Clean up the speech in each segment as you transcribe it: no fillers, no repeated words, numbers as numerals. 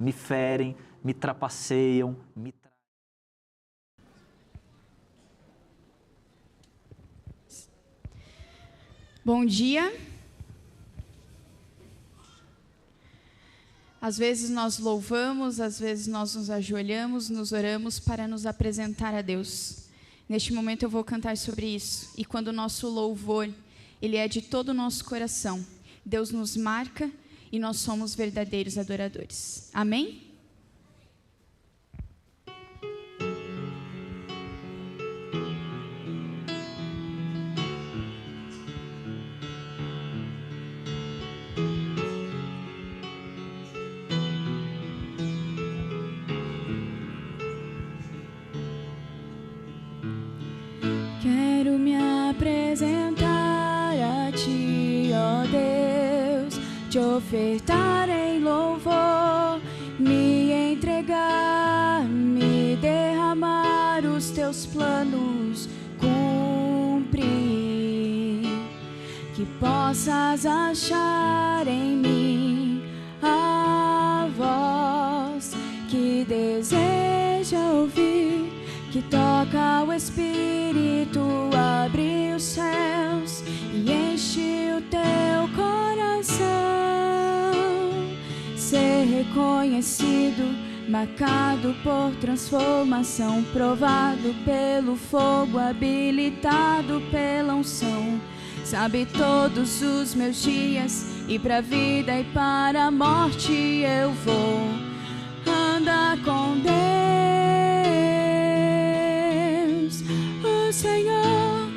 me ferem, me trapaceiam, me traem. Bom dia. Às vezes nós louvamos, às vezes nós nos ajoelhamos, nos oramos para nos apresentar a Deus. Neste momento eu vou cantar sobre isso. E quando o nosso louvor, ele é de todo o nosso coração, Deus nos marca e nós somos verdadeiros adoradores. Amém? Quero me apresentar a Ti, ó Deus, te ofertar em louvor, me entregar, me derramar, os Teus planos cumprir, que possas achar em mim a voz que deseja ouvir, que toca o Espírito, abre os céus e enche o teu coração. Ser reconhecido, marcado por transformação, provado pelo fogo, habilitado pela unção. Sabe todos os meus dias, e pra vida e para a morte eu vou andar com Deus. O Senhor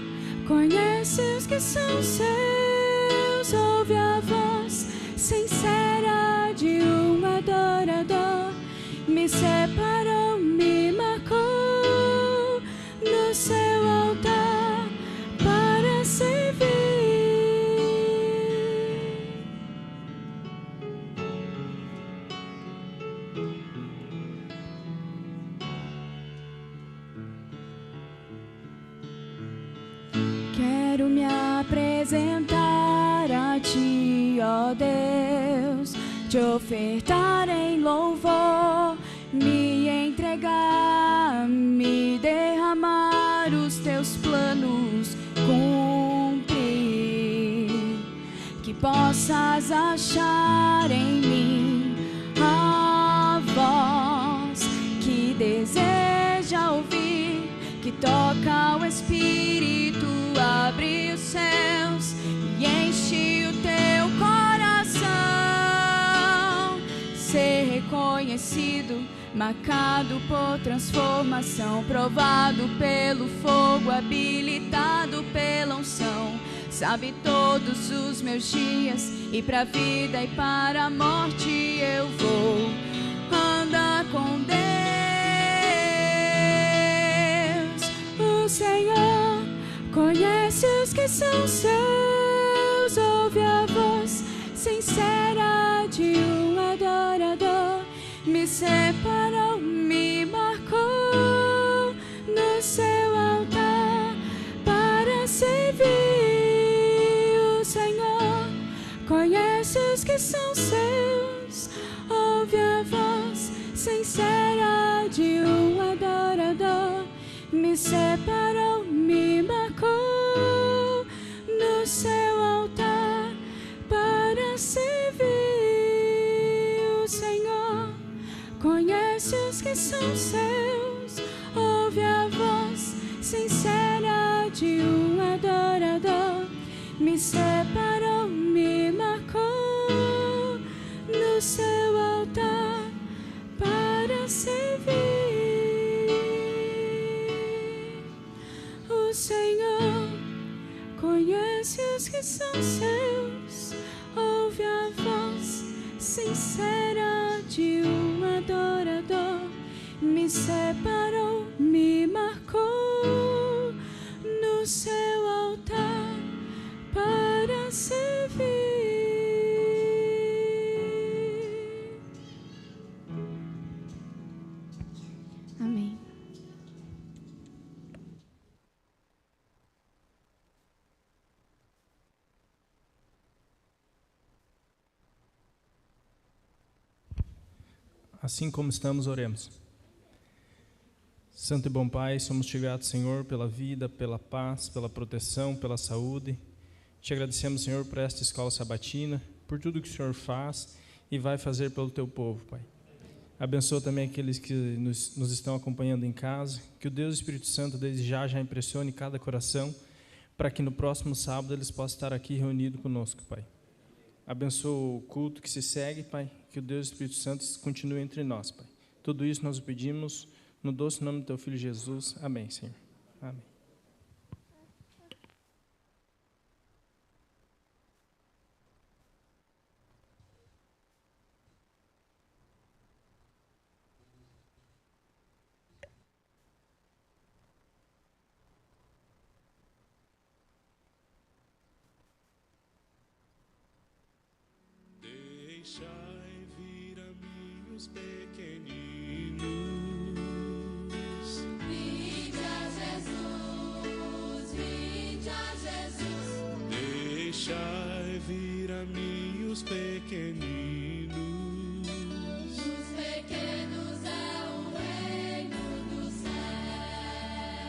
conhece os que são seus, ouve a voz sincera de um adorador. Me separou, me marcou no seu altar para servir. Quero me apresentar a Ti, ó Deus, te ofertar em louvor, me entregar, me derramar, os Teus planos cumprir, que possas achar em mim a voz que deseja ouvir, que toca o Espírito, abre os céus e enche o teu coração. Ser reconhecido, marcado por transformação, provado pelo fogo, habilitado pela unção. Sabe todos os meus dias, e pra vida e para a morte eu vou andar com Deus. O Senhor conhece os que são seus, ouve a voz sincera de um adorador. Me separou, me marcou no seu altar para servir. O Senhor conhece os que são seus, ouve a voz sincera de um adorador. Me separou, me marcou no seu altar para servir. O Senhor conhece os que são seus, ouve a voz sincera de um adorador. Me separou, me marcou no seu altar para servir. O Senhor conhece os que são seus, ouve a voz sincera de um adorador. Me separou, me marcou no seu altar para servir. Amém. Assim como estamos, oremos. Santo e bom Pai, somos te gratos, Senhor, pela vida, pela paz, pela proteção, pela saúde. Te agradecemos, Senhor, por esta escola sabatina, por tudo que o Senhor faz e vai fazer pelo teu povo, Pai. Abençoa também aqueles que nos estão acompanhando em casa, que o Deus Espírito Santo desde já impressione cada coração, para que no próximo sábado eles possam estar aqui reunidos conosco, Pai. Abençoa o culto que se segue, Pai, que o Deus Espírito Santo continue entre nós, Pai. Tudo isso nós o pedimos no doce nome do teu Filho Jesus. Amém, Senhor. Amém. Deixai vir a mim os pequeninos. Vinde a Jesus, vinde a Jesus. Deixai vir a mim os pequeninos. Os pequenos é o reino dos céus.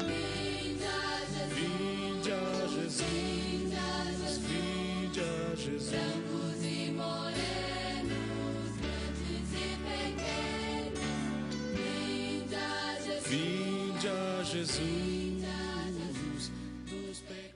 Vinde a Jesus, Vinde a Jesus, vinde a Jesus. vinde a Jesus. Brancos e morenos, grandes e pequenos, vinde a Jesus, Vinde a Jesus, vinde a Jesus. dos pequenos.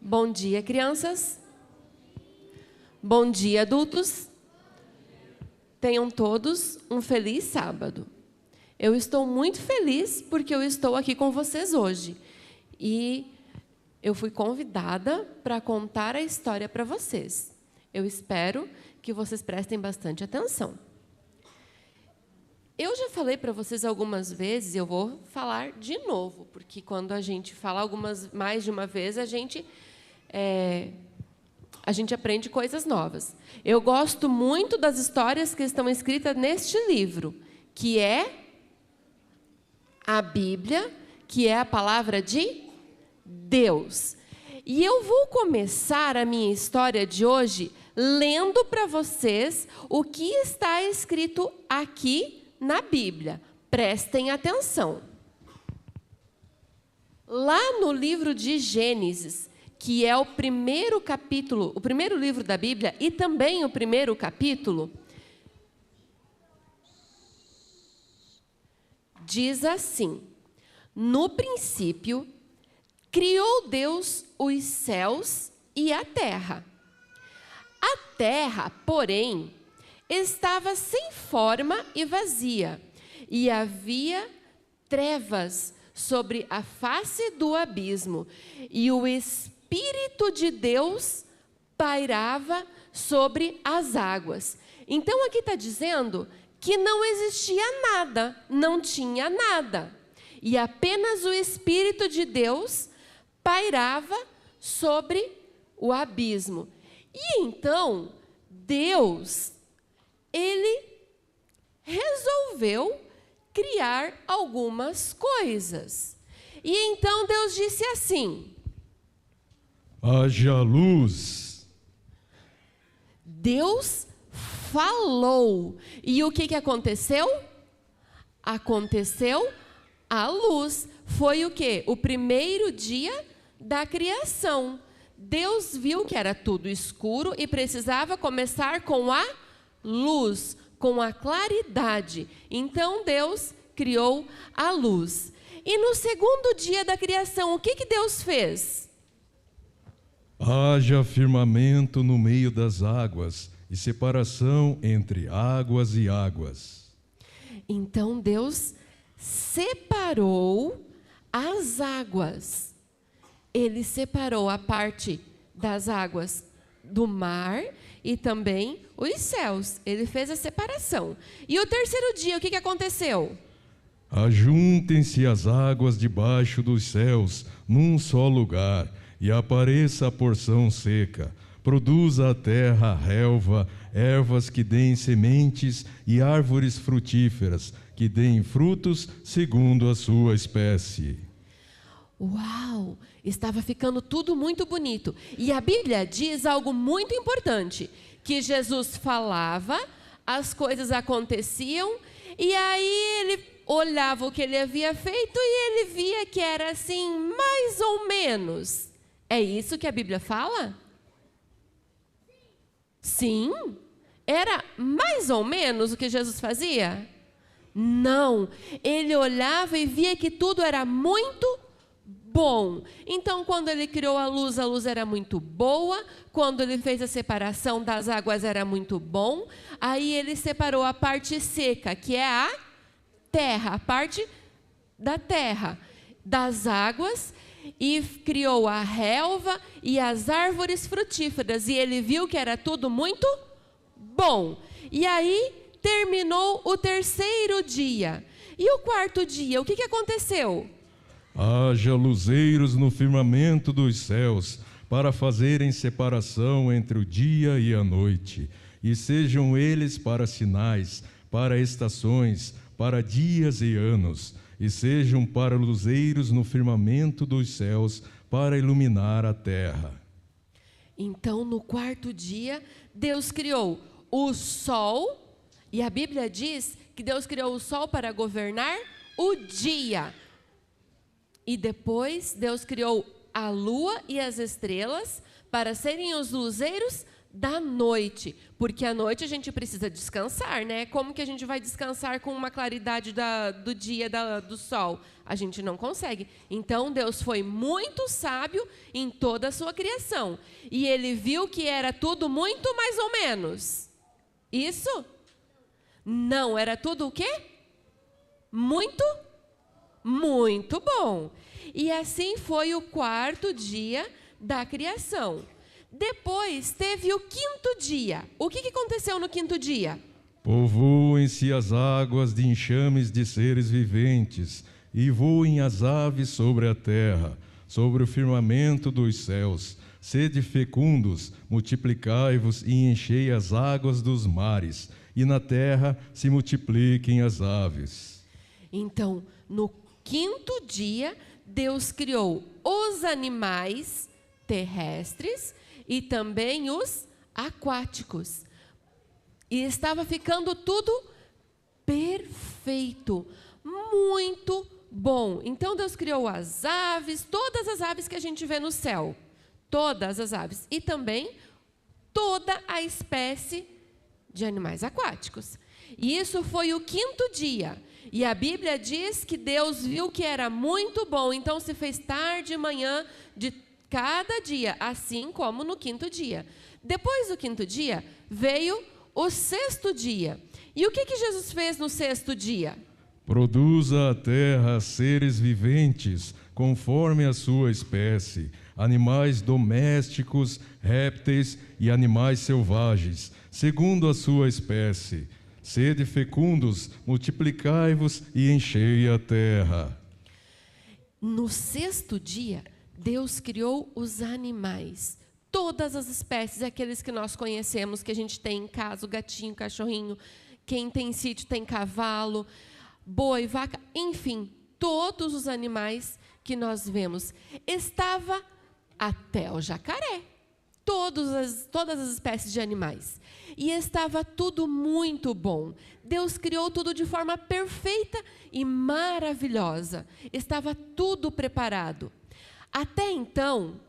Bom dia, crianças. Bom dia, adultos. Tenham todos um feliz sábado. Eu estou muito feliz porque eu estou aqui com vocês hoje. E eu fui convidada para contar a história para vocês. Eu espero que vocês prestem bastante atenção. Eu já falei para vocês algumas vezes, eu vou falar de novo, porque quando a gente fala mais de uma vez, a gente aprende coisas novas. Eu gosto muito das histórias que estão escritas neste livro, que é a Bíblia, que é a palavra de Deus. E eu vou começar a minha história de hoje lendo para vocês o que está escrito aqui na Bíblia. Prestem atenção. Lá no livro de Gênesis, que é o primeiro capítulo, o primeiro livro da Bíblia e também o primeiro capítulo, diz assim: no princípio, criou Deus os céus e a terra. A terra, porém, estava sem forma e vazia, e havia trevas sobre a face do abismo, e o Espírito de Deus pairava sobre as águas. Então, aqui está dizendo que não existia nada, não tinha nada. E apenas o Espírito de Deus pairava sobre o abismo. E então, Deus, Ele resolveu criar algumas coisas. E então Deus disse assim: haja luz. Deus falou. E o que aconteceu? Aconteceu a luz. Foi o quê? O primeiro dia da criação. Deus viu que era tudo escuro e precisava começar com a luz, com a claridade. Então Deus criou a luz. E no segundo dia da criação, o que Deus fez? Haja firmamento no meio das águas e separação entre águas e águas. Então Deus separou as águas. Ele separou a parte das águas do mar e também os céus. Ele fez a separação. E o terceiro dia, o que aconteceu? Ajuntem-se as águas debaixo dos céus num só lugar, e apareça a porção seca. Produza a terra relva, ervas que deem sementes e árvores frutíferas, que deem frutos segundo a sua espécie. Uau! Estava ficando tudo muito bonito. E a Bíblia diz algo muito importante, que Jesus falava, as coisas aconteciam, e aí ele olhava o que ele havia feito e ele via que era assim, mais ou menos. É isso que a Bíblia fala? Sim? Era mais ou menos o que Jesus fazia? Não. Ele olhava e via que tudo era muito bom. Então, quando ele criou a luz era muito boa. Quando ele fez a separação das águas, era muito bom. Aí ele separou a parte seca, que é a terra, a parte da terra, das águas, e criou a relva e as árvores frutíferas. E ele viu que era tudo muito bom. E aí terminou o terceiro dia. E o quarto dia, o que aconteceu? Haja luzeiros no firmamento dos céus, para fazerem separação entre o dia e a noite, e sejam eles para sinais, para estações, para dias e anos, e sejam para luzeiros no firmamento dos céus, para iluminar a terra. Então, no quarto dia, Deus criou o sol, e a Bíblia diz que Deus criou o sol para governar o dia. E depois Deus criou a lua e as estrelas para serem os luzeiros da noite. Porque à noite a gente precisa descansar, né? Como que a gente vai descansar com uma claridade do dia, do sol? A gente não consegue. Então Deus foi muito sábio em toda a sua criação. E ele viu que era tudo muito mais ou menos. Isso? Não, era tudo o quê? Muito bom. E assim foi o quarto dia da criação. Depois teve o quinto dia. O que aconteceu no quinto dia? Povoem-se as águas de enxames de seres viventes, e voem as aves sobre a terra, sobre o firmamento dos céus. Sede fecundos, multiplicai-vos e enchei as águas dos mares, e na terra se multipliquem as aves. Então, no quinto dia, Deus criou os animais terrestres e também os aquáticos. E estava ficando tudo perfeito, muito bom. Então Deus criou as aves, todas as aves que a gente vê no céu, todas as aves, e também toda a espécie de animais aquáticos. E isso foi o quinto dia. E a Bíblia diz que Deus viu que era muito bom, então se fez tarde e manhã de cada dia, assim como no quinto dia. Depois do quinto dia, veio o sexto dia. E o que Jesus fez no sexto dia? Produza a terra seres viventes, conforme a sua espécie, animais domésticos, répteis e animais selvagens, segundo a sua espécie. Sede fecundos, multiplicai-vos e enchei a terra. No sexto dia, Deus criou os animais, todas as espécies, aqueles que nós conhecemos, que a gente tem em casa, o gatinho, o cachorrinho, quem tem sítio tem cavalo, boi, vaca, enfim, todos os animais que nós vemos. Estava até o jacaré, todas as espécies de animais. E estava tudo muito bom. Deus criou tudo de forma perfeita e maravilhosa. Estava tudo preparado. Até então,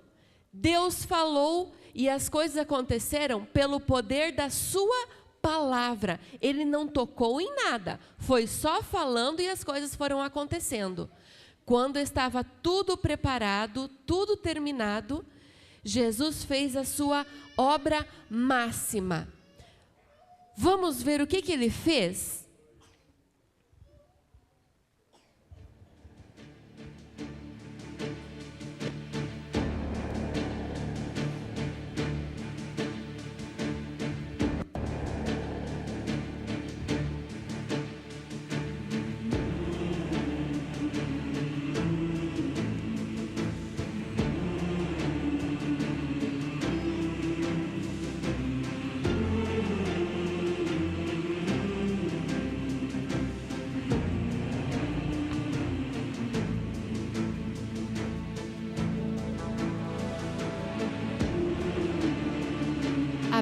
Deus falou e as coisas aconteceram pelo poder da sua palavra. Ele não tocou em nada, foi só falando e as coisas foram acontecendo. Quando estava tudo preparado, tudo terminado, Jesus fez a sua obra máxima. Vamos ver o que ele fez?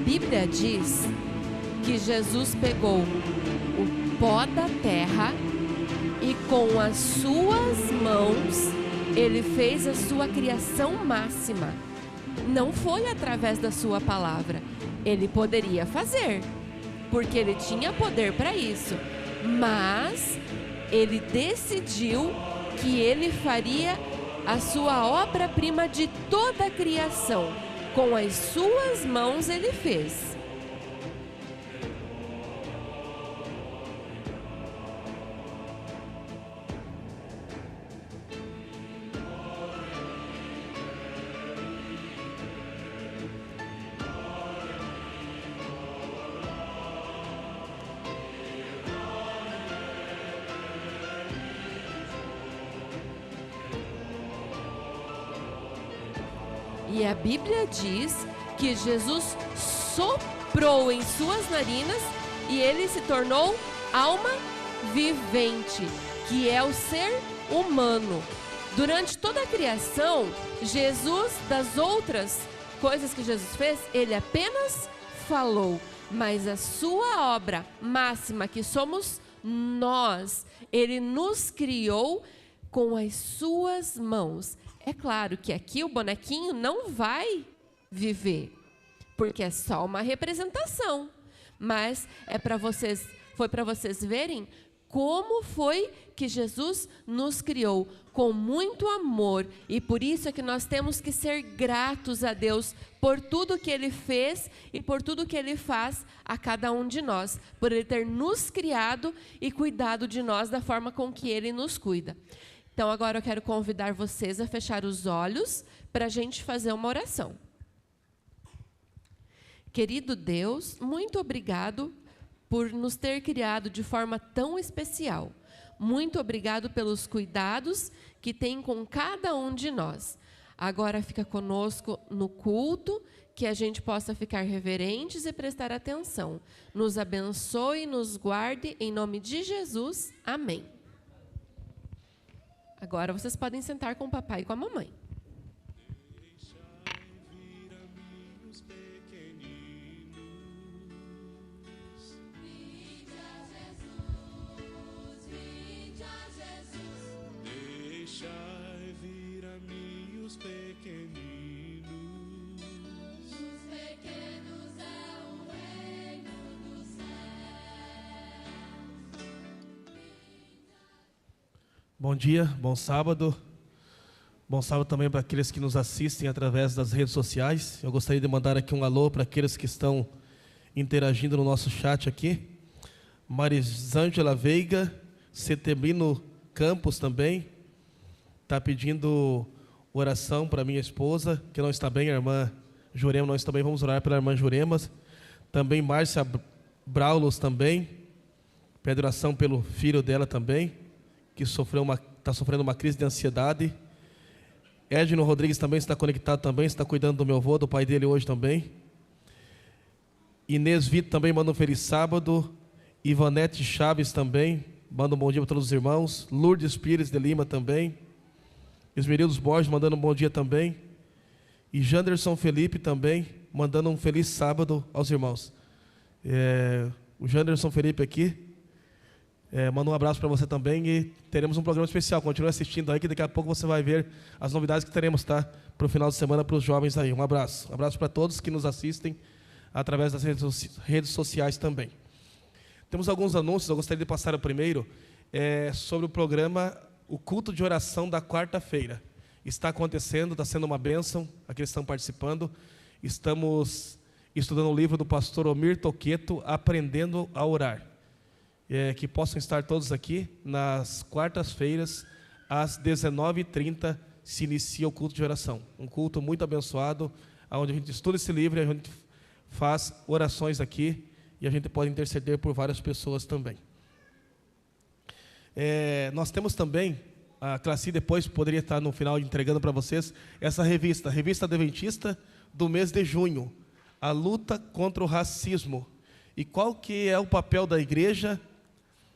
Bíblia diz que Jesus pegou o pó da terra e com as suas mãos ele fez a sua criação máxima. Não foi através da sua palavra. Ele poderia fazer, porque ele tinha poder para isso, mas ele decidiu que ele faria a sua obra-prima de toda a criação. Com as suas mãos ele fez. E a Bíblia diz que Jesus soprou em suas narinas e ele se tornou alma vivente, que é o ser humano. Durante toda a criação, Jesus, das outras coisas que Jesus fez, ele apenas falou. Mas a sua obra máxima, que somos nós, ele nos criou com as suas mãos. É claro que aqui o bonequinho não vai viver, porque é só uma representação. Mas foi para vocês verem como foi que Jesus nos criou, com muito amor. E por isso é que nós temos que ser gratos a Deus por tudo que Ele fez e por tudo que Ele faz a cada um de nós, por Ele ter nos criado e cuidado de nós da forma com que Ele nos cuida. Então, agora eu quero convidar vocês a fechar os olhos para a gente fazer uma oração. Querido Deus, muito obrigado por nos ter criado de forma tão especial. Muito obrigado pelos cuidados que tem com cada um de nós. Agora fica conosco no culto, que a gente possa ficar reverentes e prestar atenção. Nos abençoe e nos guarde, em nome de Jesus. Amém. Agora vocês podem sentar com o papai e com a mamãe. Deixai vir a mim os pequeninos. Os pequenos é o reino dos céus. Bom dia, bom sábado. Bom sábado também para aqueles que nos assistem através das redes sociais. Eu gostaria de mandar aqui um alô para aqueles que estão interagindo no nosso chat aqui. Marisângela Veiga, Setembrino Campos também. Está pedindo oração para minha esposa, que não está bem, a irmã Jurema. Nós também vamos orar pela irmã Jurema. Também Márcia Braulos também. Pede oração pelo filho dela também, que está sofrendo uma crise de ansiedade. Edno Rodrigues também está conectado também, está cuidando do meu avô, do pai dele hoje também. Inês Vito também manda um feliz sábado. Ivanete Chaves também manda um bom dia para todos os irmãos. Lourdes Pires de Lima também. Esmerildos Borges mandando um bom dia também. E Janderson Felipe também mandando um feliz sábado aos irmãos. O Janderson Felipe aqui manda um abraço para você também e teremos um programa especial. Continue assistindo aí que daqui a pouco você vai ver as novidades que teremos, tá? Para o final de semana para os jovens aí. Um abraço. Um abraço para todos que nos assistem através das redes sociais também. Temos alguns anúncios, eu gostaria de passar o primeiro, sobre o programa, o culto de oração da quarta-feira. Está acontecendo, está sendo uma bênção, aqueles que estão participando. Estamos estudando o livro do pastor Omir Toqueto, Aprendendo a Orar. Que possam estar todos aqui, nas quartas-feiras, às 19h30, se inicia o culto de oração. Um culto muito abençoado, onde a gente estuda esse livro, a gente faz orações aqui, e a gente pode interceder por várias pessoas também. Nós temos também, a Classi depois poderia estar no final entregando para vocês, essa revista, a Revista Adventista do mês de junho, a luta contra o racismo. E qual que é o papel da igreja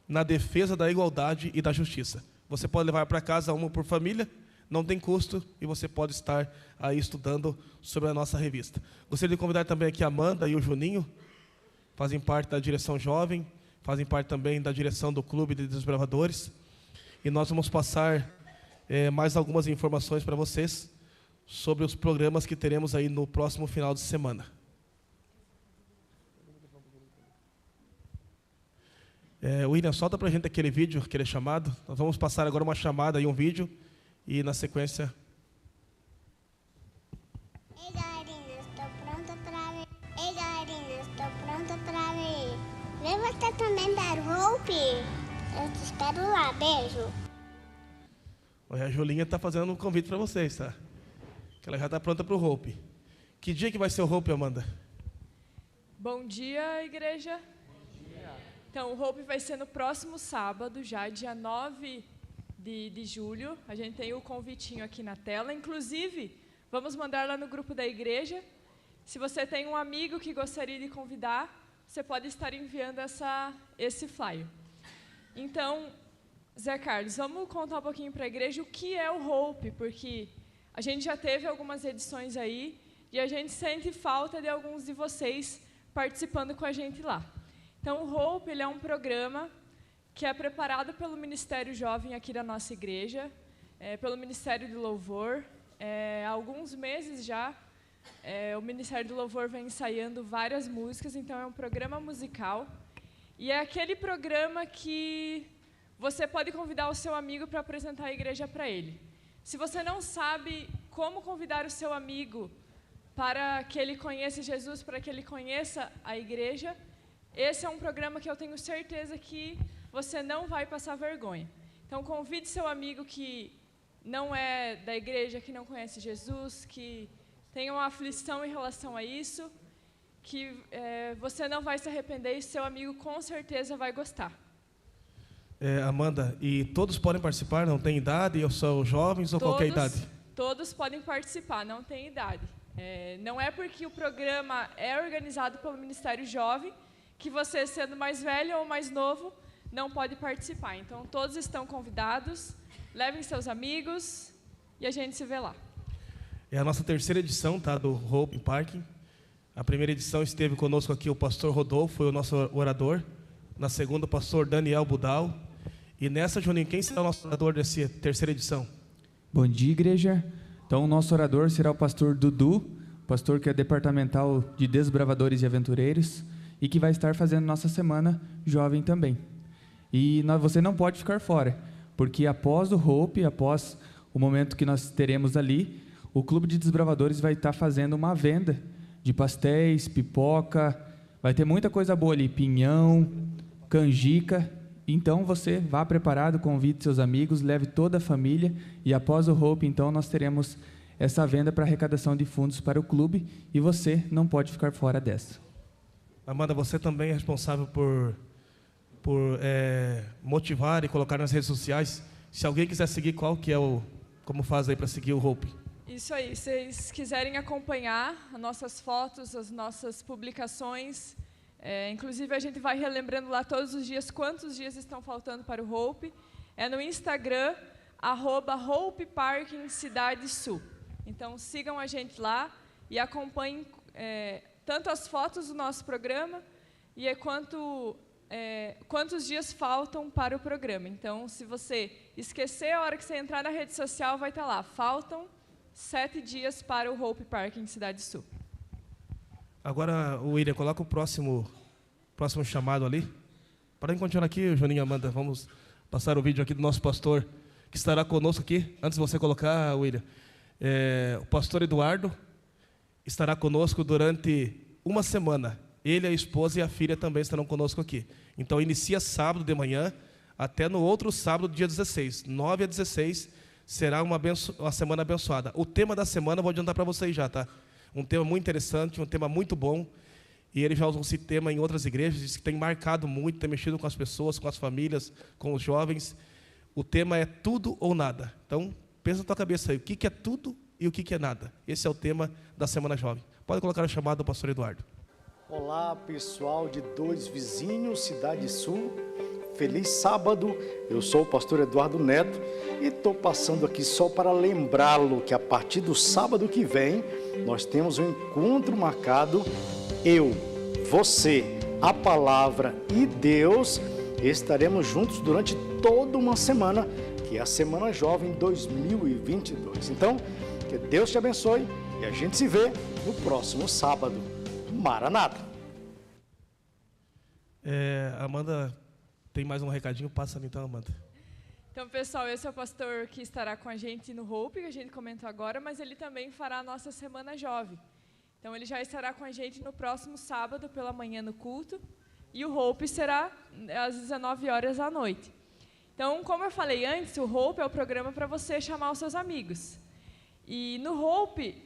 na defesa da igualdade e da justiça. Você pode levar para casa uma por família, não tem custo e você pode estar aí estudando sobre a nossa revista. Gostaria de convidar também aqui a Amanda e o Juninho, fazem parte da direção jovem, fazem parte também da direção do Clube de Desbravadores. E nós vamos passar mais algumas informações para vocês sobre os programas que teremos aí no próximo final de semana. William, solta para a gente aquele vídeo, aquele chamado. Nós vamos passar agora uma chamada e um vídeo, e na sequência... Ei, Darinha, estou pronta para ver. Ei, Darinha, estou pronta para ver. Vem você também dar Hope. Eu te espero lá, beijo. A Julinha está fazendo um convite para vocês, tá? Que ela já está pronta para o Hope. Que dia que vai ser o Hope, Amanda? Bom dia, igreja. Então, o Hope vai ser no próximo sábado, já dia 9 de julho. A gente tem o convitinho aqui na tela. Inclusive, vamos mandar lá no grupo da igreja. Se você tem um amigo que gostaria de convidar, você pode estar enviando esse flyer. Então, Zé Carlos, vamos contar um pouquinho para a igreja o que é o Hope, porque a gente já teve algumas edições aí e a gente sente falta de alguns de vocês participando com a gente lá. Então, o Hope ele é um programa que é preparado pelo Ministério Jovem aqui da nossa igreja, pelo Ministério do Louvor. Há alguns meses já, o Ministério do Louvor vem ensaiando várias músicas, então é um programa musical. E é aquele programa que você pode convidar o seu amigo para apresentar a igreja para ele. Se você não sabe como convidar o seu amigo para que ele conheça Jesus, para que ele conheça a igreja, esse é um programa que eu tenho certeza que você não vai passar vergonha. Então, convide seu amigo que não é da igreja, que não conhece Jesus, que tem uma aflição em relação a isso, que você não vai se arrepender e seu amigo com certeza vai gostar. Amanda, e todos podem participar? Não tem idade? Ou são jovens ou qualquer idade? Todos podem participar, não tem idade. Não é porque o programa é organizado pelo Ministério Jovem que você, sendo mais velho ou mais novo, não pode participar. Então, todos estão convidados, levem seus amigos e a gente se vê lá. É a nossa terceira edição, tá, do Hope Parking. A primeira edição esteve conosco aqui o pastor Rodolfo, foi o nosso orador. Na segunda, o pastor Daniel Budal. E nessa, Juninho, quem será o nosso orador dessa terceira edição? Bom dia, igreja. Então, o nosso orador será o pastor Dudu, pastor que é departamental de Desbravadores e Aventureiros, e que vai estar fazendo nossa semana jovem também. E você não pode ficar fora, porque após o Hope, após o momento que nós teremos ali, o Clube de Desbravadores vai estar fazendo uma venda de pastéis, pipoca, vai ter muita coisa boa ali, pinhão, canjica. Então você vá preparado, convide seus amigos, leve toda a família, e após o Hope, então, nós teremos essa venda para arrecadação de fundos para o clube, e você não pode ficar fora dessa. Amanda, você também é responsável por motivar e colocar nas redes sociais. Se alguém quiser seguir, como faz aí para seguir o Hope? Isso aí, se vocês quiserem acompanhar as nossas fotos, as nossas publicações, inclusive a gente vai relembrando lá todos os dias quantos dias estão faltando para o Hope, é no Instagram, @Hope Parking Cidade Sul. Então sigam a gente lá e acompanhem tanto as fotos do nosso programa e quantos dias faltam para o programa. Então, se você esquecer, a hora que você entrar na rede social, vai estar lá. Faltam 7 dias para o Hope Parking Cidade Sul. Agora, William, coloca o próximo chamado ali. Para continuar aqui, Juninho e Amanda, vamos passar o vídeo aqui do nosso pastor, que estará conosco aqui. Antes de você colocar, William, o pastor Eduardo estará conosco durante uma semana. Ele, a esposa e a filha também estarão conosco aqui. Então, inicia sábado de manhã, até no outro sábado, dia 16. 9 a 16, será uma semana abençoada. O tema da semana, eu vou adiantar para vocês já, tá? Um tema muito interessante, um tema muito bom. E ele já usou esse tema em outras igrejas, diz que tem marcado muito, tem mexido com as pessoas, com as famílias, com os jovens. O tema é tudo ou nada. Então, pensa na tua cabeça aí, o que é tudo e o que é nada. Esse é o tema da Semana Jovem. Pode colocar a chamada do pastor Eduardo. Olá, pessoal de Dois Vizinhos, Cidade Sul. feliz sábado. Eu sou o pastor Eduardo Neto e estou passando aqui só para lembrá-lo que a partir do sábado que vem nós temos um encontro marcado. Eu, você, a palavra e Deus estaremos juntos durante toda uma semana, que é a Semana Jovem 2022. Então, que Deus te abençoe e a gente se vê no próximo sábado. Maranata! Amanda tem mais um recadinho, passa ali então, Amanda. Então, pessoal, esse é o pastor que estará com a gente no Hope, que a gente comentou agora, mas ele também fará a nossa Semana Jovem. Então, ele já estará com a gente no próximo sábado, pela manhã, no culto, e o Hope será às 19 horas à noite. Então, como eu falei antes, o Hope é o programa para você chamar os seus amigos. E no Hope,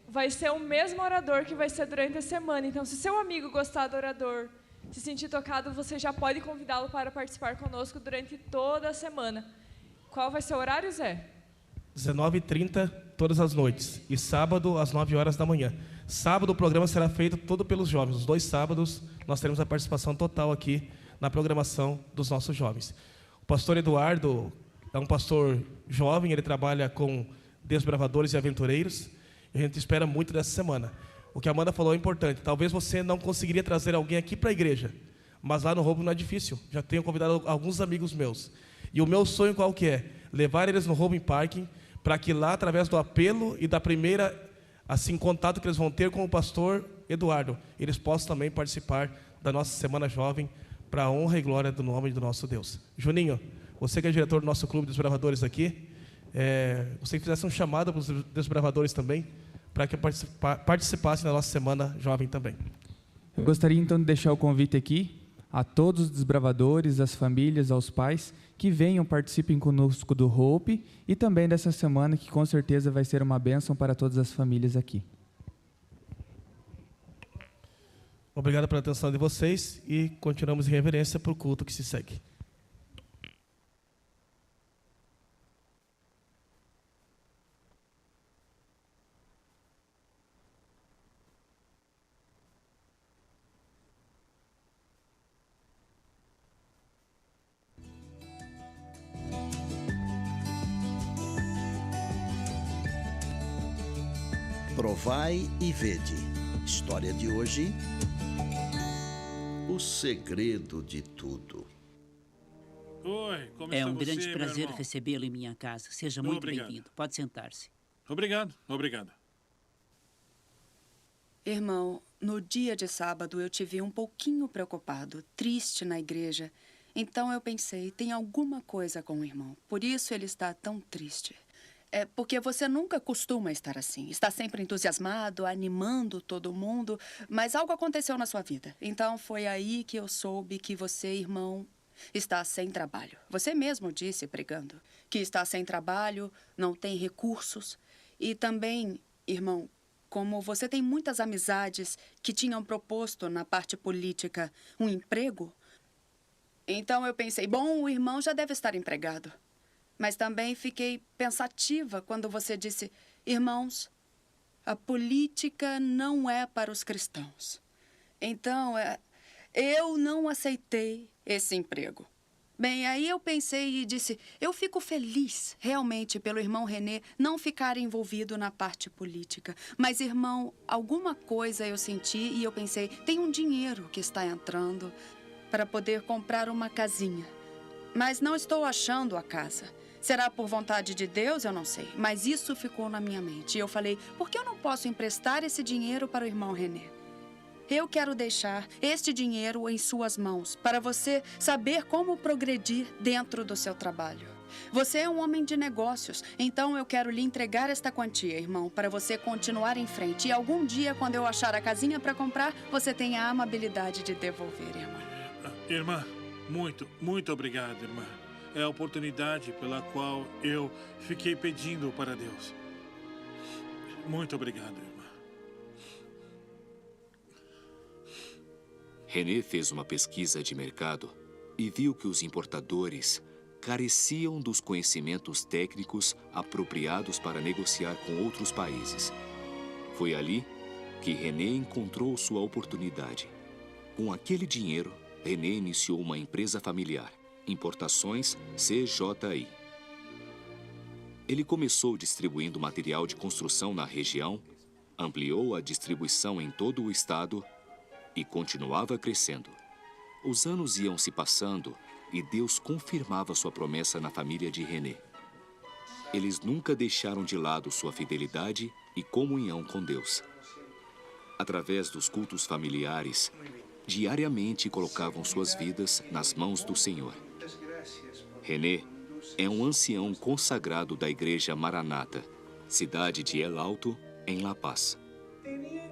vai ser o mesmo orador que vai ser durante a semana. Então, se seu amigo gostar do orador, se sentir tocado, você já pode convidá-lo para participar conosco durante toda a semana. Qual vai ser o horário, Zé? 19h30, todas as noites. E sábado, às 9 horas da manhã. Sábado, o programa será feito todo pelos jovens. Os 2 sábados, nós teremos a participação total aqui na programação dos nossos jovens. O pastor Eduardo é um pastor jovem, ele trabalha com desbravadores e aventureiros. E a gente espera muito dessa semana. O que a Amanda falou é importante. Talvez você não conseguiria trazer alguém aqui para a igreja, mas lá no Hope não é difícil. Já tenho convidado alguns amigos meus. E o meu sonho qual que é? Levar eles no Hope Parking, para que lá, através do apelo e da primeira contato que eles vão ter com o pastor Eduardo, eles possam também participar da nossa Semana Jovem, para a honra e glória do nome do nosso Deus. Juninho, você que é diretor do nosso Clube dos Desbravadores aqui, você que fizesse um chamado para os desbravadores também, para que participassem da nossa Semana Jovem também. Eu gostaria então de deixar o convite aqui a todos os desbravadores, às famílias, aos pais, que venham, participem conosco do Hope e também dessa semana, que com certeza vai ser uma bênção para todas as famílias aqui. Obrigado pela atenção de vocês e continuamos em reverência para o culto que se segue. Provai e vede. História de hoje: o segredo de tudo. Oi, como é está um você, grande prazer meu irmão? recebê-lo em minha casa. Seja muito bem-vindo. Pode sentar-se. Obrigado, obrigado. Irmão, no dia de sábado eu te vi um pouquinho preocupado, triste na igreja. Então eu pensei, tem alguma coisa com o irmão. Por isso ele está tão triste. É porque você nunca costuma estar assim. Está sempre entusiasmado, animando todo mundo. Mas algo aconteceu na sua vida. Então foi aí que eu soube que você, irmão, está sem trabalho. Você mesmo disse, pregando, que está sem trabalho, não tem recursos. E também, irmão, como você tem muitas amizades que tinham proposto na parte política um emprego, então eu pensei, bom, o irmão já deve estar empregado. Mas também fiquei pensativa quando você disse, irmãos, a política não é para os cristãos. Então, eu não aceitei esse emprego. Bem, aí eu pensei e disse, eu fico feliz realmente pelo irmão René não ficar envolvido na parte política. Mas, irmão, alguma coisa eu senti e eu pensei, tem um dinheiro que está entrando para poder comprar uma casinha. Mas não estou achando a casa. Será por vontade de Deus? Eu não sei. Mas isso ficou na minha mente. E eu falei, por que eu não posso emprestar esse dinheiro para o irmão René? Eu quero deixar este dinheiro em suas mãos, para você saber como progredir dentro do seu trabalho. Você é um homem de negócios, então eu quero lhe entregar esta quantia, irmão, para você continuar em frente. E algum dia, quando eu achar a casinha para comprar, você tenha a amabilidade de devolver, irmão. Irmã, muito obrigado, irmã. É a oportunidade pela qual eu fiquei pedindo para Deus. Muito obrigado, irmã. René fez uma pesquisa de mercado e viu que os importadores careciam dos conhecimentos técnicos apropriados para negociar com outros países. Foi ali que René encontrou sua oportunidade. Com aquele dinheiro, René iniciou uma empresa familiar, Importações CJI. Ele começou distribuindo material de construção na região, ampliou a distribuição em todo o estado e continuava crescendo. Os anos iam se passando e Deus confirmava sua promessa na família de René. Eles nunca deixaram de lado sua fidelidade e comunhão com Deus. Através dos cultos familiares, diariamente colocavam suas vidas nas mãos do Senhor. René é um ancião consagrado da Igreja Maranata, cidade de El Alto, em La Paz.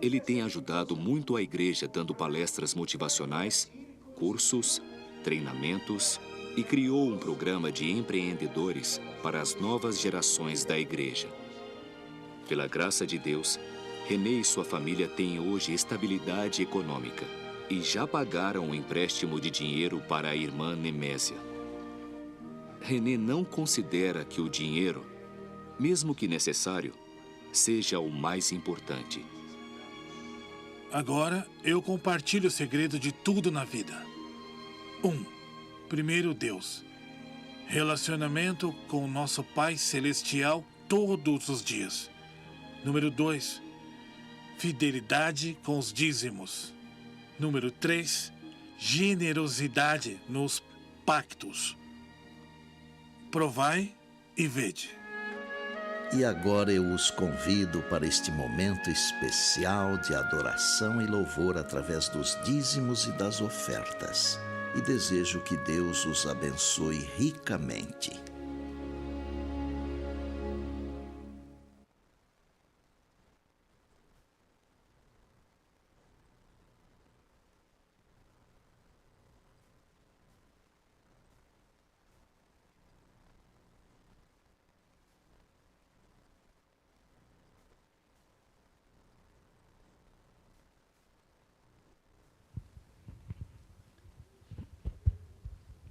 Ele tem ajudado muito a igreja dando palestras motivacionais, cursos, treinamentos e criou um programa de empreendedores para as novas gerações da igreja. Pela graça de Deus, René e sua família têm hoje estabilidade econômica e já pagaram um empréstimo de dinheiro para a irmã Nemésia. René não considera que o dinheiro, mesmo que necessário, seja o mais importante. Agora eu compartilho o segredo de tudo na vida. 1. Primeiro, Deus. Relacionamento com o nosso Pai Celestial todos os dias. Número 2. Fidelidade com os dízimos. Número 3. Generosidade nos pactos. Provai e vede. E agora eu os convido para este momento especial de adoração e louvor através dos dízimos e das ofertas. E desejo que Deus os abençoe ricamente.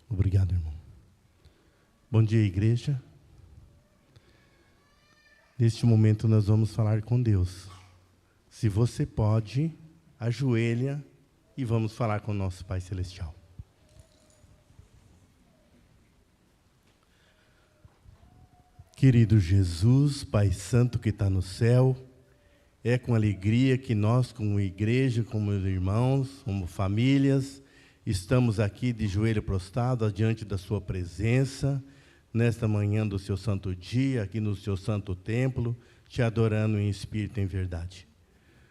Obrigado, irmão. Bom dia, igreja. Neste momento nós vamos falar com Deus. Se você pode, ajoelha e vamos falar com o nosso Pai Celestial. Querido Jesus, Pai Santo que está no céu, é com alegria que nós, como igreja, como irmãos, como famílias, estamos aqui de joelho prostrado diante da sua presença, nesta manhã do seu santo dia, aqui no seu santo templo, te adorando em espírito e em verdade.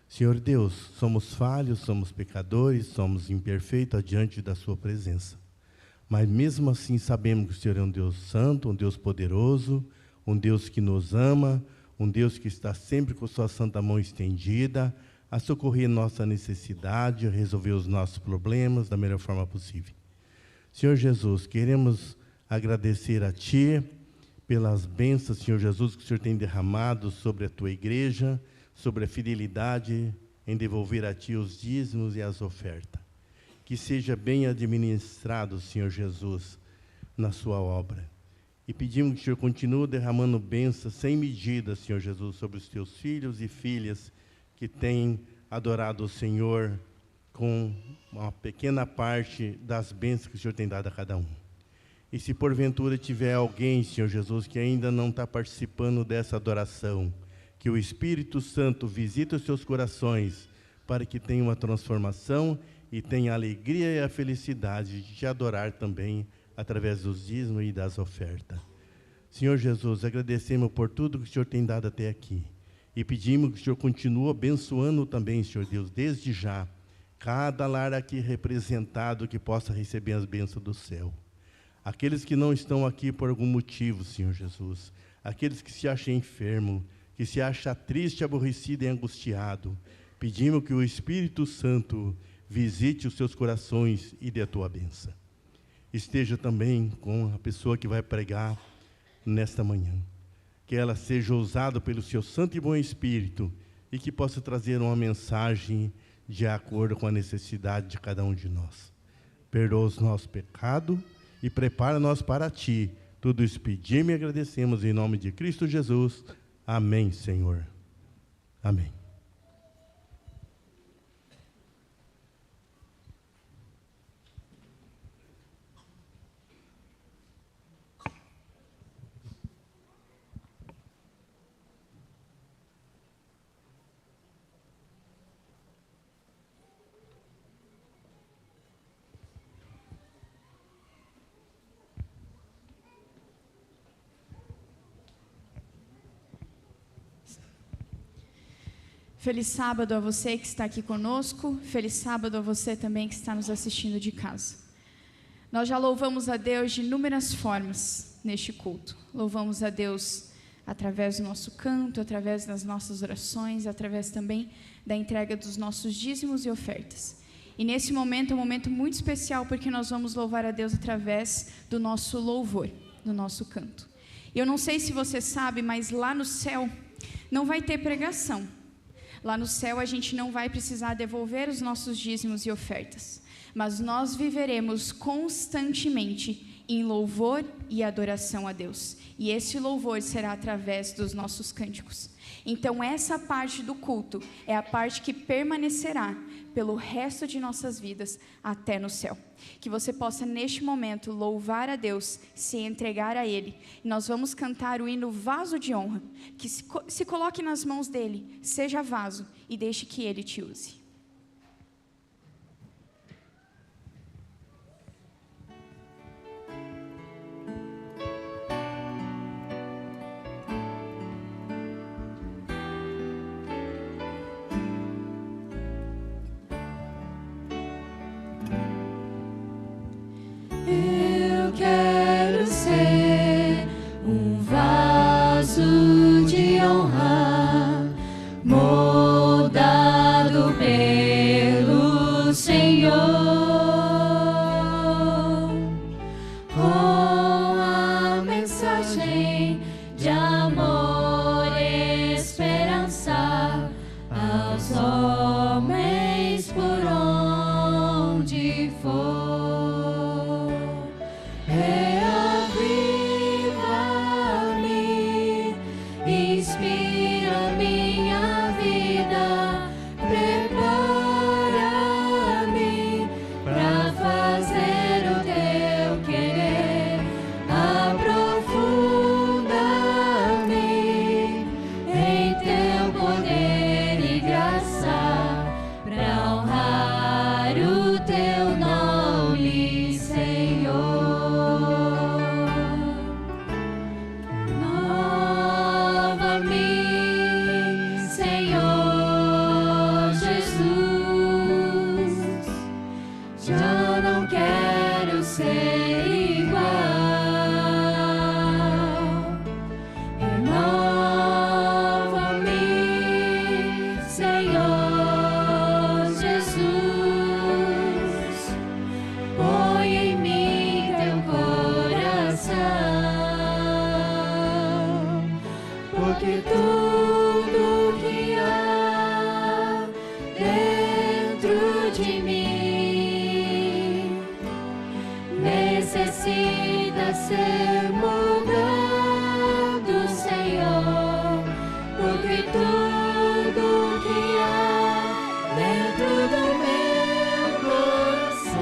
Senhor Deus, somos falhos, somos pecadores, somos imperfeitos diante da sua presença. Mas mesmo assim sabemos que o Senhor é um Deus santo, um Deus poderoso, um Deus que nos ama, um Deus que está sempre com sua santa mão estendida, a socorrer nossa necessidade, a resolver os nossos problemas da melhor forma possível. Senhor Jesus, queremos agradecer a Ti pelas bênçãos, Senhor Jesus, que o Senhor tem derramado sobre a Tua igreja, sobre a fidelidade em devolver a Ti os dízimos e as ofertas. Que seja bem administrado, Senhor Jesus, na Sua obra. E pedimos que o Senhor continue derramando bênçãos sem medida, Senhor Jesus, sobre os Teus filhos e filhas que têm adorado o Senhor com uma pequena parte das bênçãos que o Senhor tem dado a cada um. E se porventura tiver alguém, Senhor Jesus, que ainda não está participando dessa adoração, que o Espírito Santo visite os seus corações para que tenha uma transformação e tenha a alegria e a felicidade de te adorar também através dos dízimos e das ofertas. Senhor Jesus, agradecemos por tudo que o Senhor tem dado até aqui. E pedimos que o Senhor continue abençoando também, Senhor Deus, desde já, cada lar aqui representado que possa receber as bênçãos do céu. Aqueles que não estão aqui por algum motivo, Senhor Jesus, aqueles que se acham enfermos, que se acham triste, aborrecido e angustiado, pedimos que o Espírito Santo visite os seus corações e dê a tua bênção. Esteja também com a pessoa que vai pregar nesta manhã. Que ela seja usada pelo seu santo e bom Espírito e que possa trazer uma mensagem de acordo com a necessidade de cada um de nós. Perdoa os nossos pecados e prepara-nos para Ti. Tudo isso pedimos e agradecemos em nome de Cristo Jesus. Amém, Senhor. Amém. Feliz sábado a você que está aqui conosco. Feliz sábado a você também que está nos assistindo de casa. Nós já louvamos a Deus de inúmeras formas neste culto. Louvamos a Deus através do nosso canto, através das nossas orações, através também da entrega dos nossos dízimos e ofertas. E nesse momento é um momento muito especial porque nós vamos louvar a Deus através do nosso louvor, do nosso canto. E eu não sei se você sabe, mas lá no céu não vai ter pregação. Lá no céu a gente não vai precisar devolver os nossos dízimos e ofertas, mas nós viveremos constantemente em louvor e adoração a Deus. E esse louvor será através dos nossos cânticos. Então essa parte do culto é a parte que permanecerá pelo resto de nossas vidas até no céu. Que você possa neste momento louvar a Deus, se entregar a Ele. E nós vamos cantar o hino Vaso de Honra, que se coloque nas mãos dEle, seja vaso e deixe que Ele te use. Eu quero ser um vaso de honra, moldado pelo Senhor, com a mensagem de amor e esperança aos homens por onde for. Reaviva-me, inspira minha vida, prepara-me pra fazer o teu querer, aprofunda-me em teu poder e graça, pra honrar o teu nome, Senhor. Nova-me, Senhor Jesus, já não quero ser igual. Renova-me, Senhor Jesus, põe em mim teu coração, porque tudo que há dentro de mim necessita ser mudado, Senhor, porque tudo que há dentro do meu coração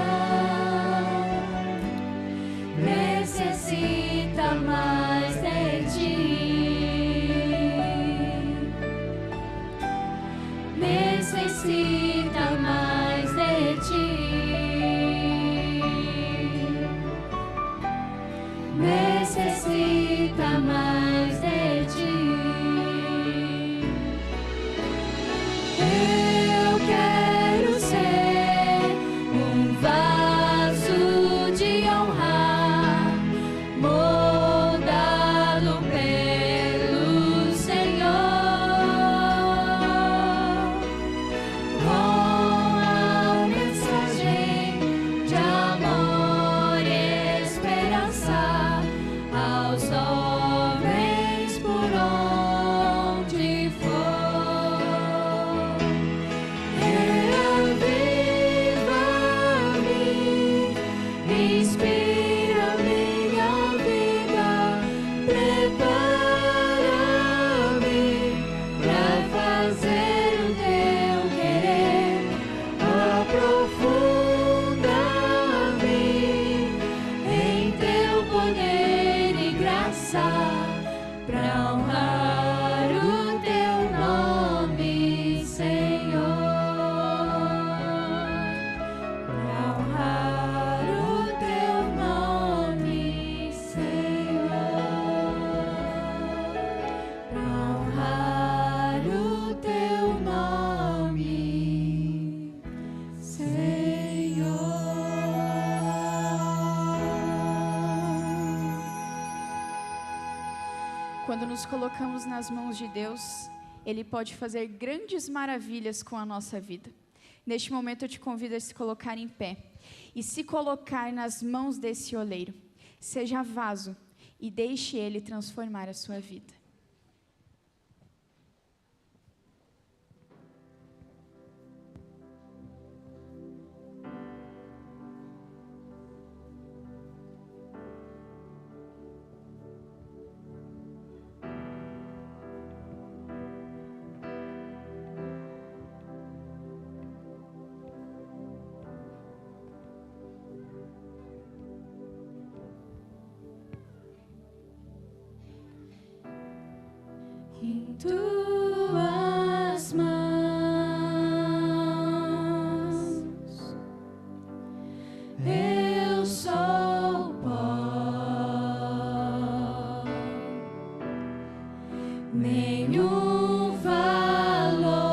necessita mais de ti, necessita mais de ti, necessita mais de ti. Eu quero ser um vaso de honra, moldado pelo Senhor, com a mensagem de amor e esperança aos homens por onde for. Reaviva-me, inspira minha vida, prepara-me pra fazer o teu querer, aprofunda-me em teu poder e graça, pra honrar o teu nome, Senhor, pra honrar o teu nome, Senhor, pra honrar o teu nome. Quando nos colocamos nas mãos de Deus, Ele pode fazer grandes maravilhas com a nossa vida. Neste momento eu te convido a se colocar em pé e se colocar nas mãos desse oleiro. Seja vaso e deixe Ele transformar a sua vida. Em tuas mãos eu sou pó, nenhum valor,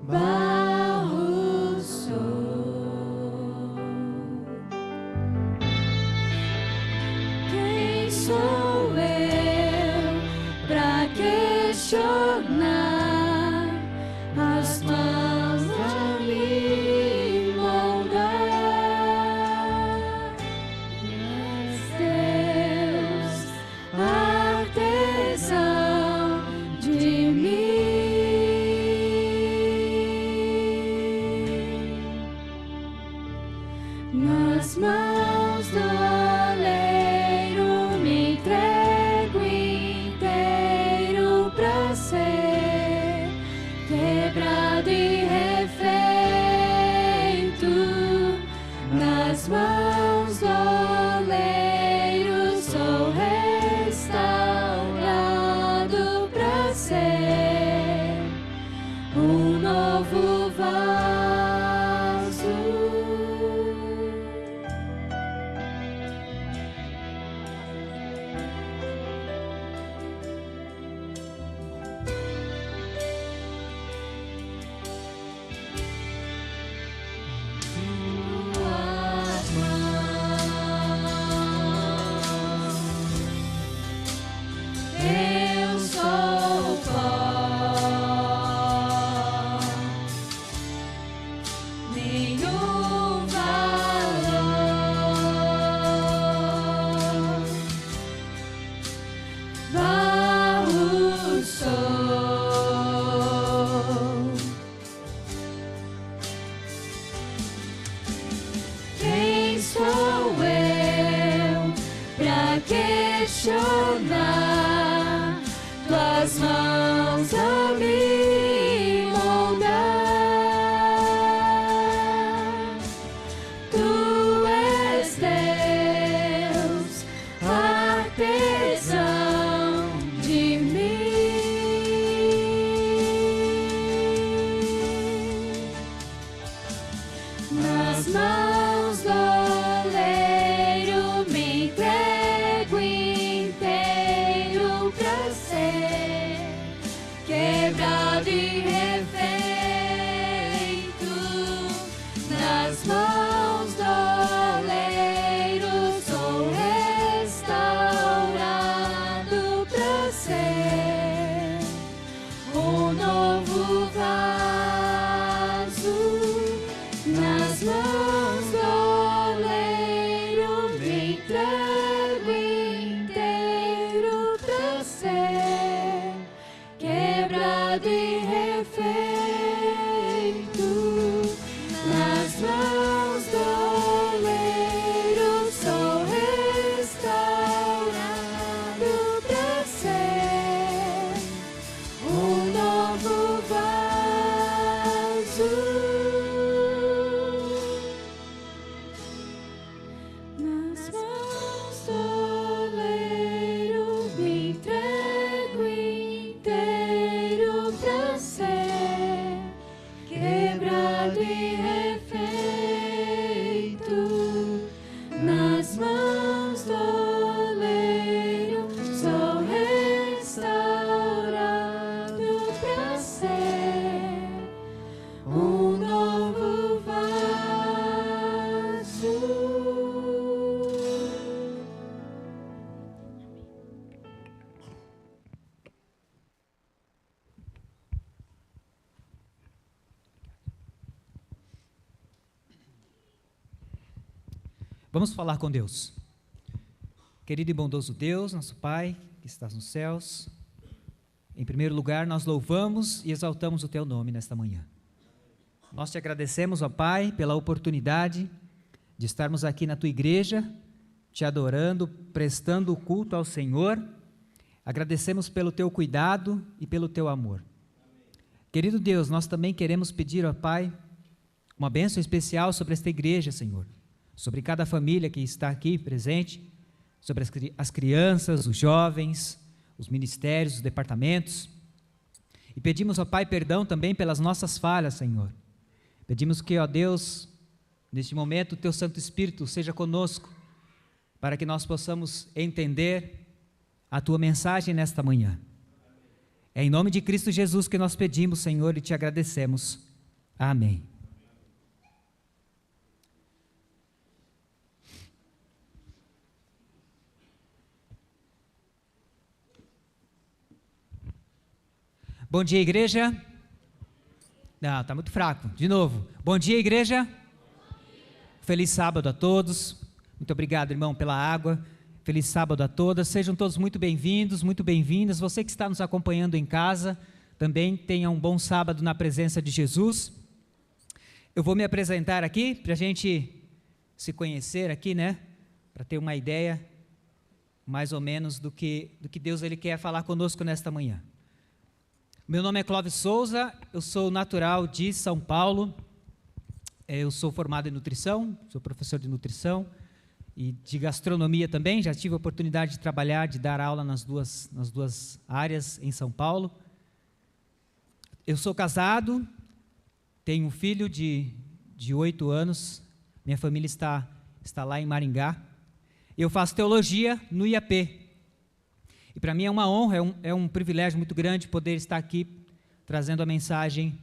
barro sou. Sou eu pra questionar as mãos a me moldar, mas Deus, artesão de mim, nas mãos do quebrado e refeito, nas mãos do oleiro sou restaurado pra ser um novo vaso. Eu sou pó, nenhum valor, barro sou. Quem sou eu pra questionar tuas mãos a me moldar? Tu és Deus, artesão de mim, nas mãos do oleiro me entrego inteiro pra ser quebrado Vamos falar com Deus. Querido e bondoso Deus, nosso Pai, que estás nos céus, em primeiro lugar, nós louvamos e exaltamos o Teu nome nesta manhã. Nós te agradecemos, ó Pai, pela oportunidade de estarmos aqui na Tua igreja, te adorando, prestando culto ao Senhor. Agradecemos pelo Teu cuidado e pelo Teu amor. Querido Deus, nós também queremos pedir, ó Pai, uma bênção especial sobre esta igreja, Senhor, sobre cada família que está aqui presente, sobre as crianças, os jovens, os ministérios, os departamentos. E pedimos, ó Pai, perdão também pelas nossas falhas, Senhor. Pedimos que, ó Deus, neste momento o Teu Santo Espírito seja conosco, para que nós possamos entender a Tua mensagem nesta manhã. É em nome de Cristo Jesus que nós pedimos, Senhor, e te agradecemos. Amém. Bom dia, igreja. Não, está muito fraco. De novo. Bom dia, igreja. Feliz sábado a todos. Muito obrigado, irmão, pela água. Feliz sábado a todas. Sejam todos muito bem-vindos, muito bem-vindas. Você que está nos acompanhando em casa, também tenha um bom sábado na presença de Jesus. Eu vou me apresentar aqui para a gente se conhecer aqui, né? Para ter uma ideia mais ou menos do que Deus ele quer falar conosco nesta manhã. Meu nome é Clóvis Souza, eu sou natural de São Paulo, eu sou formado em nutrição, sou professor de nutrição e de gastronomia também, já tive a oportunidade de trabalhar, de dar aula nas duas áreas em São Paulo. Eu sou casado, tenho um filho de 8 anos, minha família está lá em Maringá, eu faço teologia no IAP. E para mim é uma honra, é um privilégio muito grande poder estar aqui trazendo a mensagem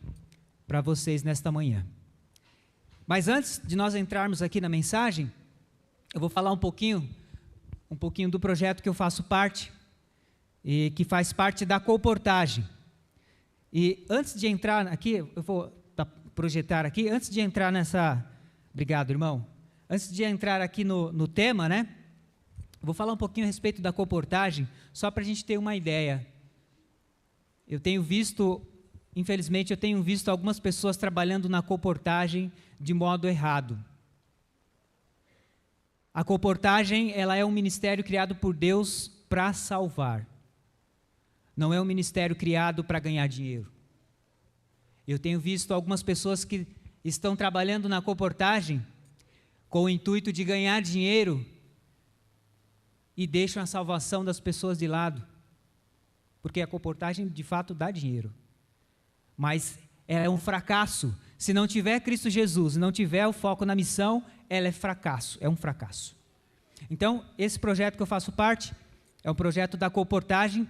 para vocês nesta manhã. Mas antes de nós entrarmos aqui na mensagem, eu vou falar um pouquinho do projeto que eu faço parte e que faz parte da Colportagem. E antes de entrar aqui, eu vou projetar aqui, antes de entrar nessa... Obrigado, irmão. Antes de entrar aqui no tema, né? Vou falar um pouquinho a respeito da Colportagem, só para a gente ter uma ideia. Infelizmente, eu tenho visto algumas pessoas trabalhando na Colportagem de modo errado. A Colportagem, ela é um ministério criado por Deus para salvar. Não é um ministério criado para ganhar dinheiro. Eu tenho visto algumas pessoas que estão trabalhando na Colportagem com o intuito de ganhar dinheiro e deixam a salvação das pessoas de lado, porque a Colportagem de fato dá dinheiro, mas é um fracasso. Se não tiver Cristo Jesus, não tiver o foco na missão, ela é um fracasso. Então, esse projeto que eu faço parte é um projeto da Colportagem,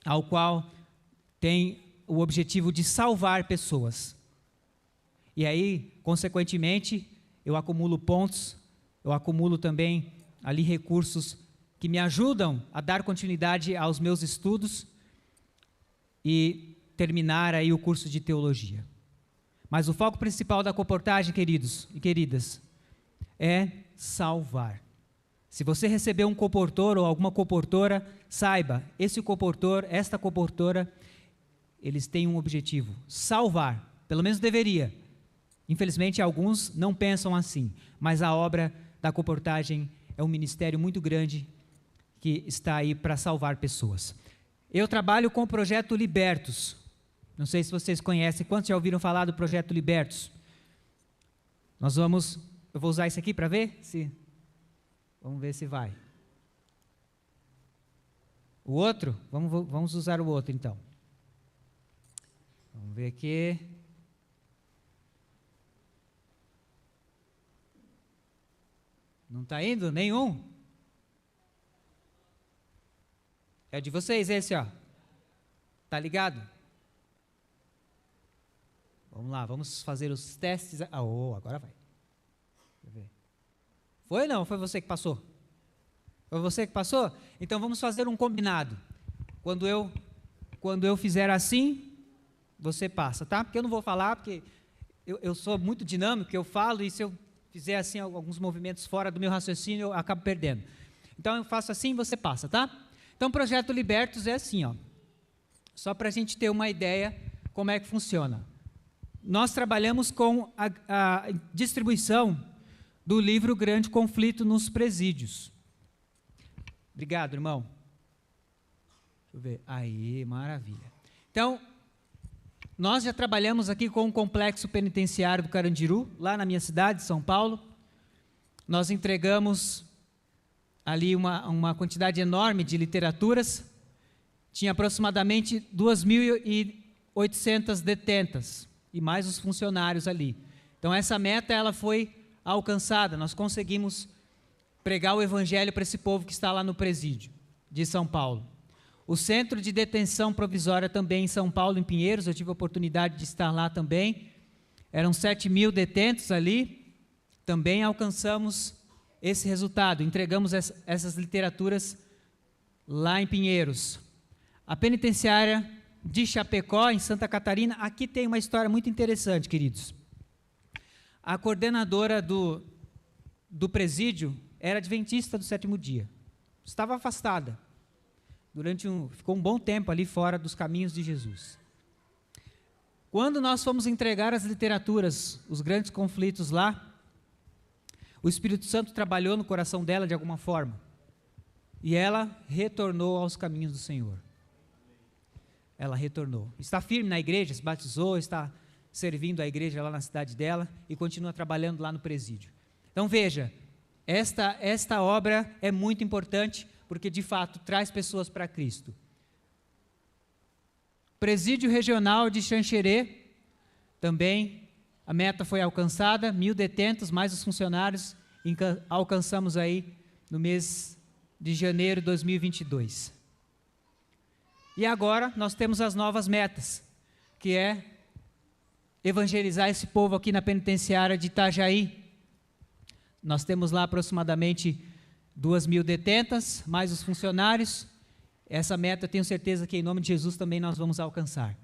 ao qual tem o objetivo de salvar pessoas. E aí, consequentemente, eu acumulo pontos, eu acumulo também ali recursos que me ajudam a dar continuidade aos meus estudos e terminar aí o curso de teologia. Mas o foco principal da Colportagem, queridos e queridas, é salvar. Se você receber um colportor ou alguma colportora, saiba, esta colportora, eles têm um objetivo, salvar, pelo menos deveria. Infelizmente, alguns não pensam assim, mas a obra da Colportagem é um ministério muito grande que está aí para salvar pessoas. Eu trabalho com o Projeto Libertos. Não sei se vocês conhecem, quantos já ouviram falar do Projeto Libertos? Eu vou usar isso aqui para ver se... Vamos ver se vai. O outro? Vamos usar o outro então. Vamos ver aqui. Não está indo nenhum? É o de vocês esse, ó. Tá ligado? Vamos lá, vamos fazer os testes. Agora vai. Deixa eu ver. Foi ou não? Foi você que passou? Foi você que passou? Então vamos fazer um combinado. Quando eu fizer assim, você passa, tá? Porque eu não vou falar, porque eu sou muito dinâmico, eu falo, e se eu fizer assim alguns movimentos fora do meu raciocínio, eu acabo perdendo. Então eu faço assim e você passa, tá? Então o projeto Libertos é assim, ó. Só para a gente ter uma ideia como é que funciona. Nós trabalhamos com a distribuição do livro Grande Conflito nos Presídios. Obrigado, irmão. Deixa eu ver. Aí, maravilha. Então, nós já trabalhamos aqui com o Complexo Penitenciário do Carandiru, lá na minha cidade, São Paulo. Nós entregamos ali uma quantidade enorme de literaturas. Tinha aproximadamente 2.800 detentas e mais os funcionários ali. Então, essa meta ela foi alcançada. Nós conseguimos pregar o evangelho para esse povo que está lá no presídio de São Paulo. O Centro de Detenção Provisória também em São Paulo, em Pinheiros, eu tive a oportunidade de estar lá também. Eram 7.000 detentos ali. Também alcançamos esse resultado, entregamos essas literaturas lá em Pinheiros. A penitenciária de Chapecó, em Santa Catarina, aqui tem uma história muito interessante, queridos. A coordenadora do presídio era adventista do sétimo dia. Estava afastada. Ficou um bom tempo ali fora dos caminhos de Jesus. Quando nós fomos entregar as literaturas, os grandes conflitos lá, o Espírito Santo trabalhou no coração dela de alguma forma. E ela retornou aos caminhos do Senhor. Ela retornou. Está firme na igreja, se batizou, está servindo a igreja lá na cidade dela e continua trabalhando lá no presídio. Então veja, esta obra é muito importante porque de fato traz pessoas para Cristo. Presídio Regional de Xanxerê, também a meta foi alcançada, 1.000 detentos, mais os funcionários, alcançamos aí no mês de janeiro de 2022. E agora nós temos as novas metas, que é evangelizar esse povo aqui na penitenciária de Itajaí. Nós temos lá aproximadamente 2.000 detentas, mais os funcionários. Essa meta eu tenho certeza que em nome de Jesus também nós vamos alcançar.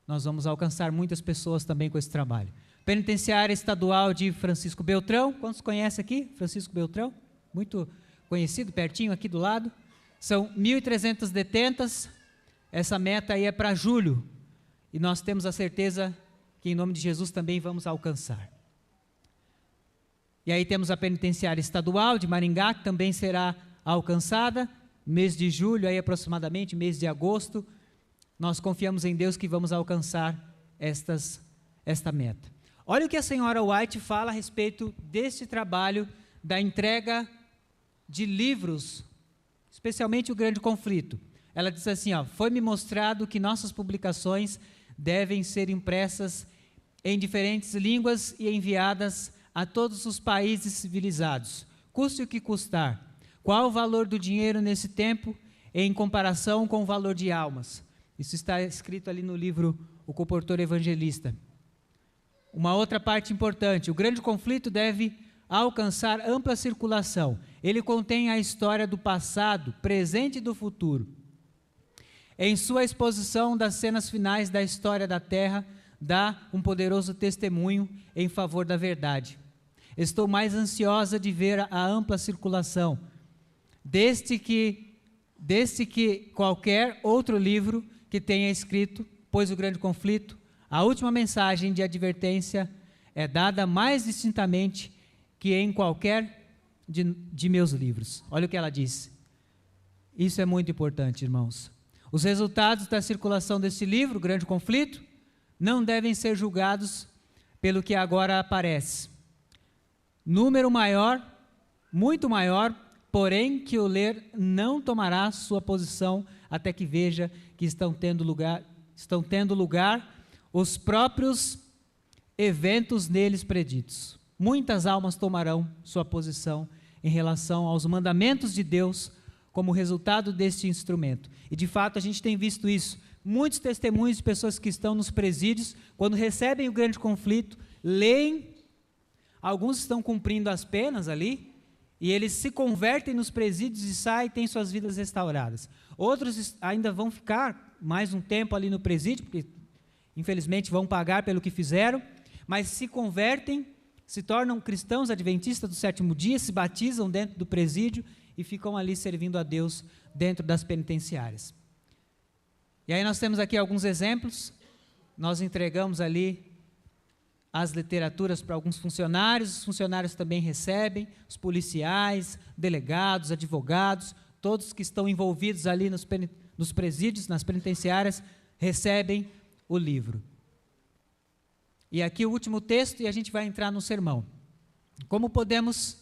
Nós vamos alcançar muitas pessoas também com esse trabalho. Penitenciária Estadual de Francisco Beltrão. Quantos conhecem aqui Francisco Beltrão? Muito conhecido, pertinho aqui do lado. São 1.300 detentas. Essa meta aí é para julho. E nós temos a certeza que em nome de Jesus também vamos alcançar. E aí temos a Penitenciária Estadual de Maringá, que também será alcançada. Mês de julho, aí aproximadamente, mês de agosto. Nós confiamos em Deus que vamos alcançar esta meta. Olha o que a senhora White fala a respeito deste trabalho da entrega de livros, especialmente o Grande Conflito. Ela diz assim, foi-me mostrado que nossas publicações devem ser impressas em diferentes línguas e enviadas a todos os países civilizados, custe o que custar. Qual o valor do dinheiro nesse tempo em comparação com o valor de almas? Isso está escrito ali no livro O Comportor Evangelista. Uma outra parte importante, o Grande Conflito deve alcançar ampla circulação. Ele contém a história do passado, presente e do futuro. Em sua exposição das cenas finais da história da Terra, dá um poderoso testemunho em favor da verdade. Estou mais ansiosa de ver a ampla circulação deste que qualquer outro livro que tenha escrito, pois o Grande Conflito, a última mensagem de advertência é dada mais distintamente que em qualquer de meus livros. Olha o que ela disse. Isso é muito importante, irmãos. Os resultados da circulação desse livro, o Grande Conflito, não devem ser julgados pelo que agora aparece. Número maior, muito maior, porém que o ler não tomará sua posição até que veja que estão tendo lugar os próprios eventos neles preditos. Muitas almas tomarão sua posição em relação aos mandamentos de Deus como resultado deste instrumento. E de fato a gente tem visto isso. Muitos testemunhos de pessoas que estão nos presídios, quando recebem o Grande Conflito, leem, alguns estão cumprindo as penas ali, e eles se convertem nos presídios e saem e têm suas vidas restauradas. Outros ainda vão ficar mais um tempo ali no presídio, porque infelizmente vão pagar pelo que fizeram, mas se convertem, se tornam cristãos adventistas do sétimo dia, se batizam dentro do presídio e ficam ali servindo a Deus dentro das penitenciárias. E aí nós temos aqui alguns exemplos. Nós entregamos ali as literaturas para alguns funcionários, os funcionários também recebem, os policiais, delegados, advogados, todos que estão envolvidos ali nos presídios, nas penitenciárias, recebem o livro. E aqui o último texto, e a gente vai entrar no sermão. Como podemos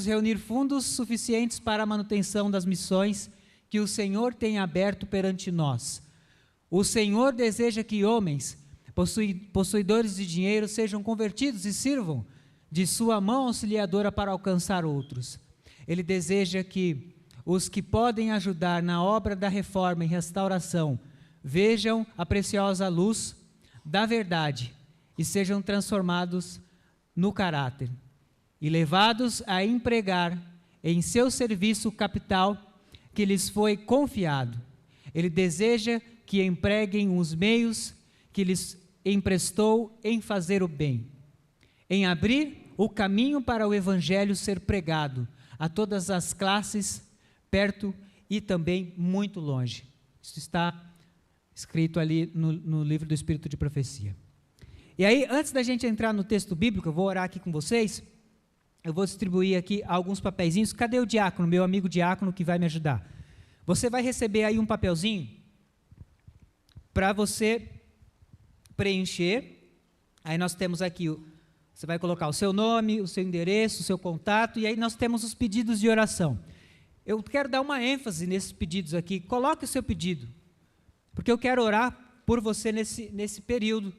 reunir fundos suficientes para a manutenção das missões que o Senhor tem aberto perante nós? O Senhor deseja que homens possuidores de dinheiro sejam convertidos e sirvam de sua mão auxiliadora para alcançar outros. Ele deseja que os que podem ajudar na obra da reforma e restauração vejam a preciosa luz da verdade e sejam transformados no caráter e levados a empregar em seu serviço o capital que lhes foi confiado. Ele deseja que empreguem os meios que lhes emprestou em fazer o bem, em abrir o caminho para o evangelho ser pregado a todas as classes, perto e também muito longe. Isso está escrito ali no livro do Espírito de Profecia. E aí, antes da gente entrar no texto bíblico, eu vou orar aqui com vocês, eu vou distribuir aqui alguns papeizinhos. Cadê o diácono, meu amigo diácono que vai me ajudar? Você vai receber aí um papelzinho para você preencher. Aí nós temos aqui, você vai colocar o seu nome, o seu endereço, o seu contato, e aí nós temos os pedidos de oração. Eu quero dar uma ênfase nesses pedidos aqui. Coloque o seu pedido, porque eu quero orar por você nesse período.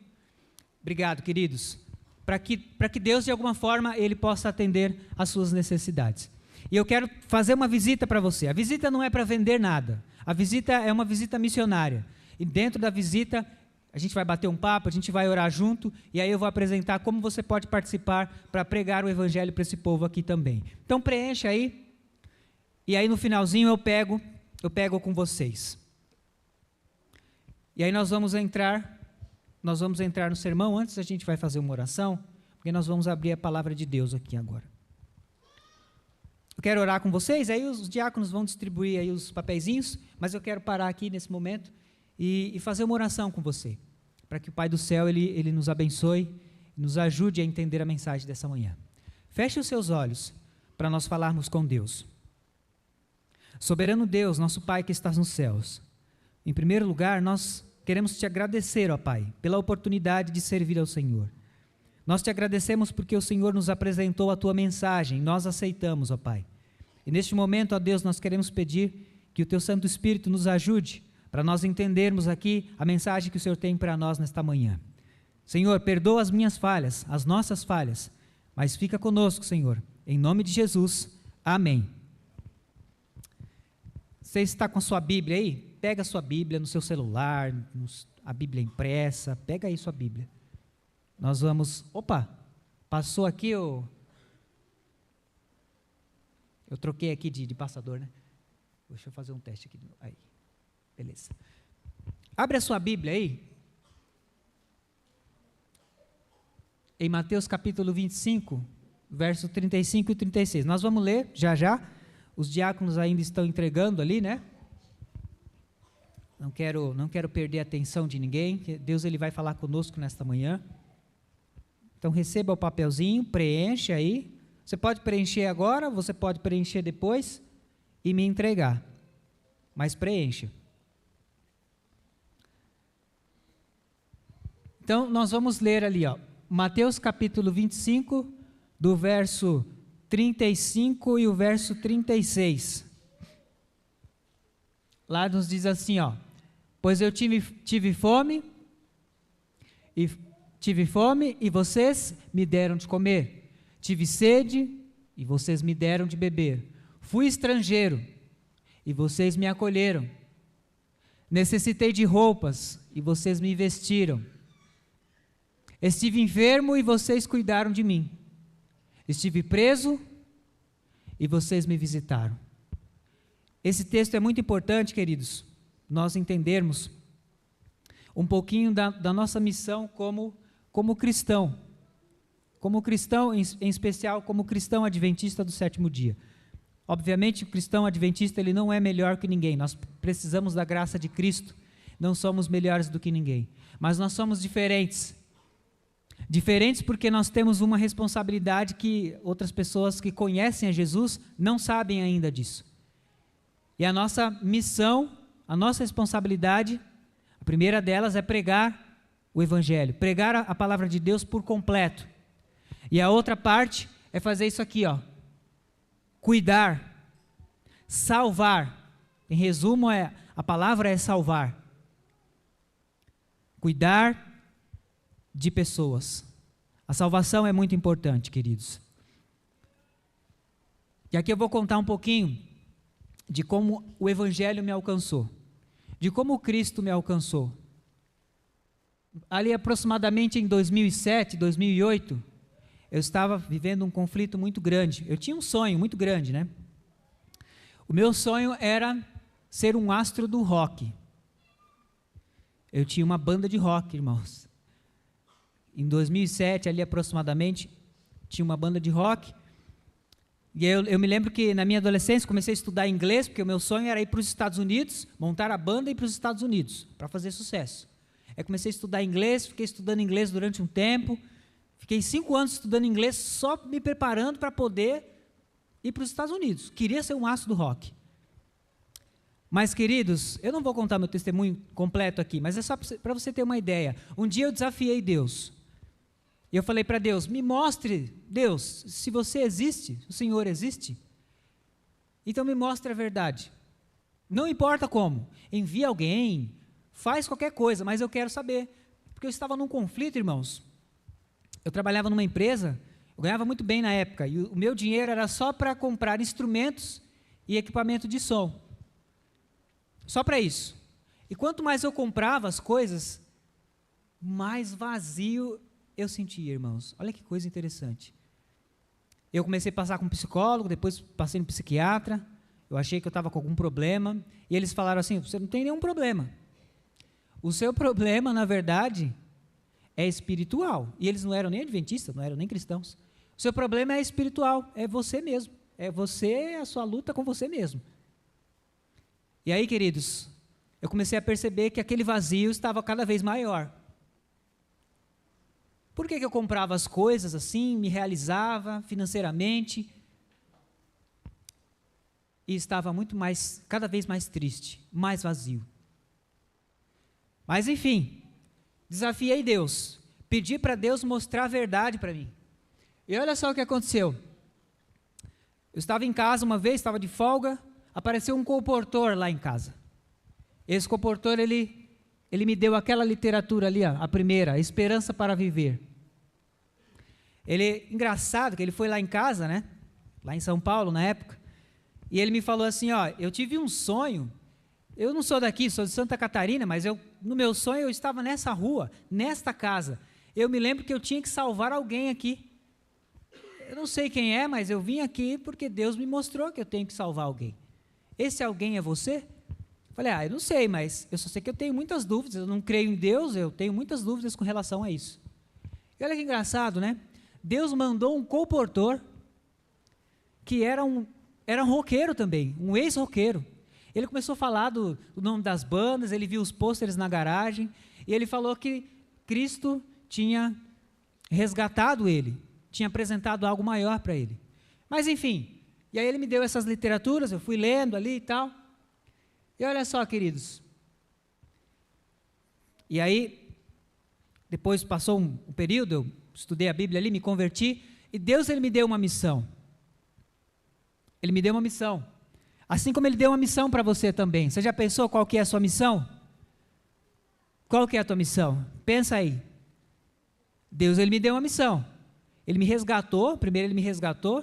Obrigado, queridos. Para que Deus, de alguma forma, Ele possa atender às suas necessidades. E eu quero fazer uma visita para você. A visita não é para vender nada. A visita é uma visita missionária. E dentro da visita, a gente vai bater um papo, a gente vai orar junto, e aí eu vou apresentar como você pode participar para pregar o evangelho para esse povo aqui também. Então preencha aí, e aí no finalzinho eu pego com vocês. E aí nós vamos entrar no sermão. Antes a gente vai fazer uma oração, porque nós vamos abrir a palavra de Deus aqui agora. Eu quero orar com vocês, aí os diáconos vão distribuir aí os papeizinhos, mas eu quero parar aqui nesse momento e fazer uma oração com você, para que o Pai do Céu, Ele nos abençoe, nos ajude a entender a mensagem dessa manhã. Feche os seus olhos para nós falarmos com Deus. Soberano Deus, nosso Pai que estás nos céus, em primeiro lugar, nós queremos te agradecer, ó Pai, pela oportunidade de servir ao Senhor. Nós te agradecemos porque o Senhor nos apresentou a tua mensagem, nós aceitamos, ó Pai. E neste momento, ó Deus, nós queremos pedir que o teu Santo Espírito nos ajude para nós entendermos aqui a mensagem que o Senhor tem para nós nesta manhã. Senhor, perdoa as minhas falhas, as nossas falhas, mas fica conosco, Senhor, em nome de Jesus, amém. Você está com a sua Bíblia aí? Pega a sua Bíblia no seu celular, a Bíblia impressa, pega aí sua Bíblia. Nós vamos, passou aqui eu troquei aqui de passador, né? Deixa eu fazer um teste aqui, aí. Beleza. Abre a sua Bíblia aí. Em Mateus capítulo 25, verso 35 e 36. Nós vamos ler já. Os diáconos ainda estão entregando ali, né? Não quero perder a atenção de ninguém. Deus ele vai falar conosco nesta manhã. Então receba o papelzinho, preencha aí. Você pode preencher agora, você pode preencher depois e me entregar. Mas preencha. Então, nós vamos ler ali, Mateus capítulo 25, do verso 35 e o verso 36. Lá nos diz assim, pois eu tive fome e vocês me deram de comer. Tive sede e vocês me deram de beber. Fui estrangeiro e vocês me acolheram. Necessitei de roupas e vocês me vestiram. Estive enfermo e vocês cuidaram de mim. Estive preso e vocês me visitaram. Esse texto é muito importante, queridos, nós entendermos um pouquinho da nossa missão como cristão. Como cristão, em especial como cristão adventista do sétimo dia. Obviamente, o cristão adventista ele não é melhor que ninguém. Nós precisamos da graça de Cristo. Não somos melhores do que ninguém. Mas nós somos diferentes. Diferentes porque nós temos uma responsabilidade que outras pessoas que conhecem a Jesus não sabem ainda disso. E a nossa missão, a nossa responsabilidade, a primeira delas é pregar o Evangelho, pregar a palavra de Deus por completo. E a outra parte é fazer isso aqui, ó, cuidar, salvar. Em resumo, a palavra é salvar. Cuidar de pessoas. A salvação é muito importante, queridos. E aqui eu vou contar um pouquinho de como o Evangelho me alcançou, de como Cristo me alcançou. Ali aproximadamente em 2007, 2008, eu estava vivendo um conflito muito grande. Eu tinha um sonho muito grande, né? O meu sonho era ser um astro do rock. Eu tinha uma banda de rock, irmãos. Em 2007, ali aproximadamente, tinha uma banda de rock. E eu me lembro que na minha adolescência comecei a estudar inglês, porque o meu sonho era ir para os Estados Unidos, montar a banda e ir para os Estados Unidos, para fazer sucesso. Aí comecei a estudar inglês, fiquei estudando inglês durante um tempo, fiquei 5 anos estudando inglês, só me preparando para poder ir para os Estados Unidos. Queria ser um astro do rock. Mas, queridos, eu não vou contar meu testemunho completo aqui, mas é só para você ter uma ideia. Um dia eu desafiei Deus. E eu falei para Deus, me mostre, Deus, se você existe, se o Senhor existe, então me mostre a verdade. Não importa como, envia alguém, faz qualquer coisa, mas eu quero saber. Porque eu estava num conflito, irmãos. Eu trabalhava numa empresa, eu ganhava muito bem na época, e o meu dinheiro era só para comprar instrumentos e equipamento de som. Só para isso. E quanto mais eu comprava as coisas, mais vazio eu sentia, irmãos. Olha que coisa interessante. Eu comecei a passar com um psicólogo, depois passei no psiquiatra, eu achei que eu estava com algum problema, e eles falaram assim, você não tem nenhum problema. O seu problema, na verdade, é espiritual. E eles não eram nem adventistas, não eram nem cristãos. O seu problema é espiritual, é você mesmo. É você, a sua luta com você mesmo. E aí, queridos, eu comecei a perceber que aquele vazio estava cada vez maior. Por que eu comprava as coisas assim, me realizava financeiramente e estava cada vez mais triste, mais vazio. Mas enfim, desafiei Deus, pedi para Deus mostrar a verdade para mim. E olha só o que aconteceu. Eu estava em casa uma vez, estava de folga, apareceu um comportor lá em casa. Esse comportor, ele me deu aquela literatura ali, ó, a primeira, Esperança para Viver. Engraçado que ele foi lá em casa, né? Lá em São Paulo, na época, e ele me falou assim, ó, eu tive um sonho, eu não sou daqui, sou de Santa Catarina, mas no meu sonho eu estava nessa rua, nesta casa. Eu me lembro que eu tinha que salvar alguém aqui. Eu não sei quem é, mas eu vim aqui porque Deus me mostrou que eu tenho que salvar alguém. Esse alguém é você? Falei, eu não sei, mas eu só sei que eu tenho muitas dúvidas, eu não creio em Deus, eu tenho muitas dúvidas com relação a isso. E olha que engraçado, né? Deus mandou um comportor que era um roqueiro também, um ex-roqueiro. Ele começou a falar do nome das bandas, ele viu os pôsteres na garagem, e ele falou que Cristo tinha resgatado ele, tinha apresentado algo maior para ele. Mas enfim, e aí ele me deu essas literaturas, eu fui lendo ali e tal. E olha só, queridos. E aí, depois passou um período, eu estudei a Bíblia ali, me converti, e Deus ele me deu uma missão. Ele me deu uma missão. Assim como ele deu uma missão para você também. Você já pensou qual que é a sua missão? Qual que é a tua missão? Pensa aí. Deus ele me deu uma missão. Ele me resgatou, primeiro ele me resgatou,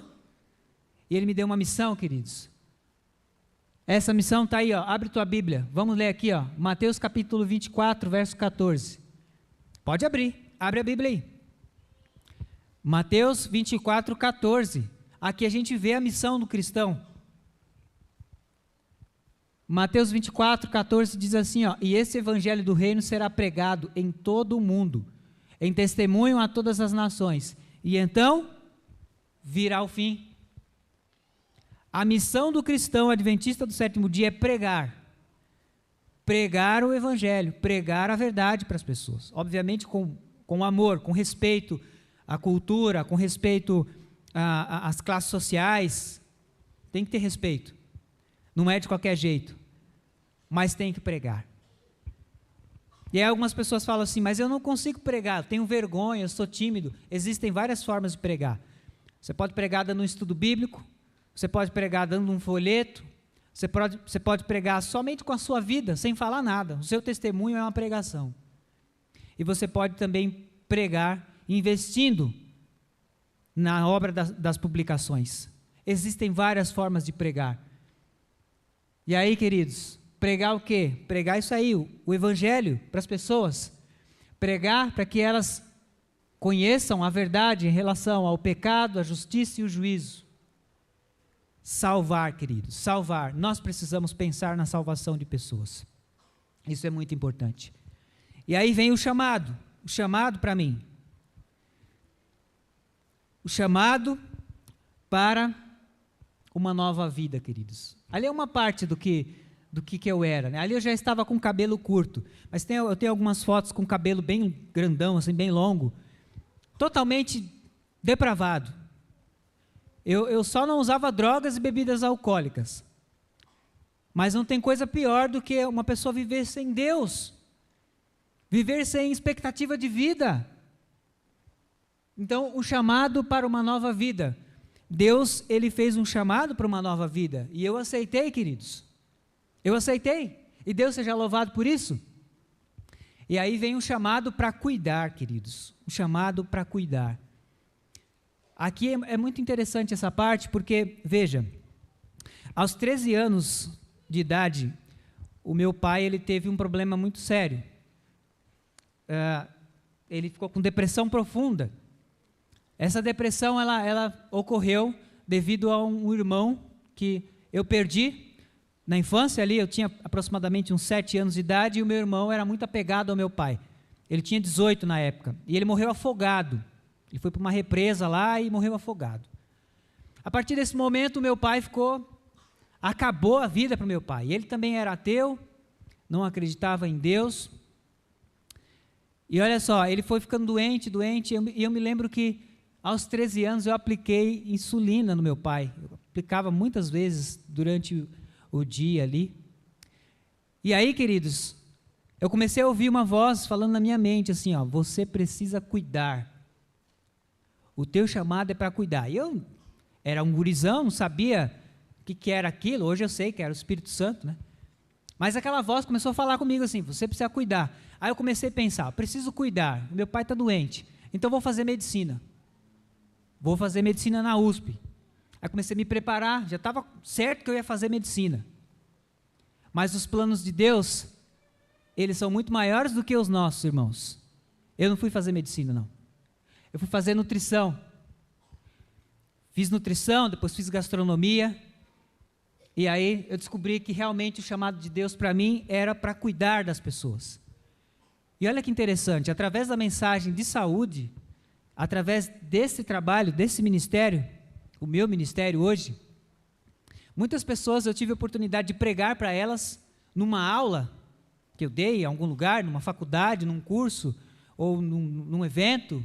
e ele me deu uma missão, queridos. Essa missão está aí, ó, abre tua Bíblia, vamos ler aqui, ó, Mateus capítulo 24, verso 14. Pode abrir, abre a Bíblia aí. Mateus 24, 14. Aqui a gente vê a missão do cristão. Mateus 24, 14 diz assim, ó, e esse evangelho do reino será pregado em todo o mundo, em testemunho a todas as nações, e então virá o fim. A missão do cristão adventista do sétimo dia é pregar o evangelho, pregar a verdade para as pessoas, obviamente com amor, com respeito à cultura, com respeito às classes sociais, tem que ter respeito, não é de qualquer jeito, mas tem que pregar. E aí algumas pessoas falam assim, mas eu não consigo pregar, eu tenho vergonha, eu sou tímido. Existem várias formas de pregar. Você pode pregar dando um estudo bíblico, você pode pregar dando um folheto, você pode pregar somente com a sua vida, sem falar nada. O seu testemunho é uma pregação. E você pode também pregar investindo na obra das publicações. Existem várias formas de pregar. E aí, queridos, pregar o quê? Pregar isso aí, o evangelho para as pessoas. Pregar para que elas conheçam a verdade em relação ao pecado, a justiça e o juízo. Salvar, queridos, salvar. Nós precisamos pensar na salvação de pessoas. Isso é muito importante. E aí vem o chamado para mim. O chamado para uma nova vida, queridos. Ali é uma parte do que eu era, né? Ali eu já estava com cabelo curto, mas eu tenho algumas fotos com cabelo bem grandão, assim, bem longo, totalmente depravado. Eu só não usava drogas e bebidas alcoólicas, mas não tem coisa pior do que uma pessoa viver sem Deus, viver sem expectativa de vida. Então, o chamado para uma nova vida. Deus, Ele fez um chamado para uma nova vida, e eu aceitei, queridos. Eu aceitei, e Deus seja louvado por isso. E aí vem um chamado para cuidar, queridos, um chamado para cuidar. Aqui é muito interessante essa parte, porque, veja, aos 13 anos de idade, o meu pai ele teve um problema muito sério. Ele ficou com depressão profunda. Essa depressão ela ocorreu devido a um irmão que eu perdi na infância ali. Eu tinha aproximadamente uns 7 anos de idade e o meu irmão era muito apegado ao meu pai. Ele tinha 18 na época e ele morreu afogado. Ele foi para uma represa lá e morreu afogado. A partir desse momento, meu pai acabou a vida para o meu pai. Ele também era ateu, não acreditava em Deus. E olha só, ele foi ficando doente, e eu me lembro que aos 13 anos eu apliquei insulina no meu pai. Eu aplicava muitas vezes durante o dia ali. E aí, queridos, eu comecei a ouvir uma voz falando na minha mente assim, ó, você precisa cuidar. O teu chamado é para cuidar. E eu era um gurizão, não sabia o que era aquilo. Hoje eu sei que era o Espírito Santo, né? Mas aquela voz começou a falar comigo assim, você precisa cuidar. Aí eu comecei a pensar, preciso cuidar, meu pai está doente, então vou fazer medicina. Vou fazer medicina na USP. Aí comecei a me preparar, já estava certo que eu ia fazer medicina. Mas os planos de Deus, eles são muito maiores do que os nossos, irmãos. Eu não fui fazer medicina, não. Eu fui fazer nutrição. Fiz nutrição, depois fiz gastronomia. E aí eu descobri que realmente o chamado de Deus para mim era para cuidar das pessoas. E olha que interessante, através da mensagem de saúde, através desse trabalho, desse ministério, o meu ministério hoje, muitas pessoas eu tive a oportunidade de pregar para elas numa aula que eu dei em algum lugar, numa faculdade, num curso ou num evento.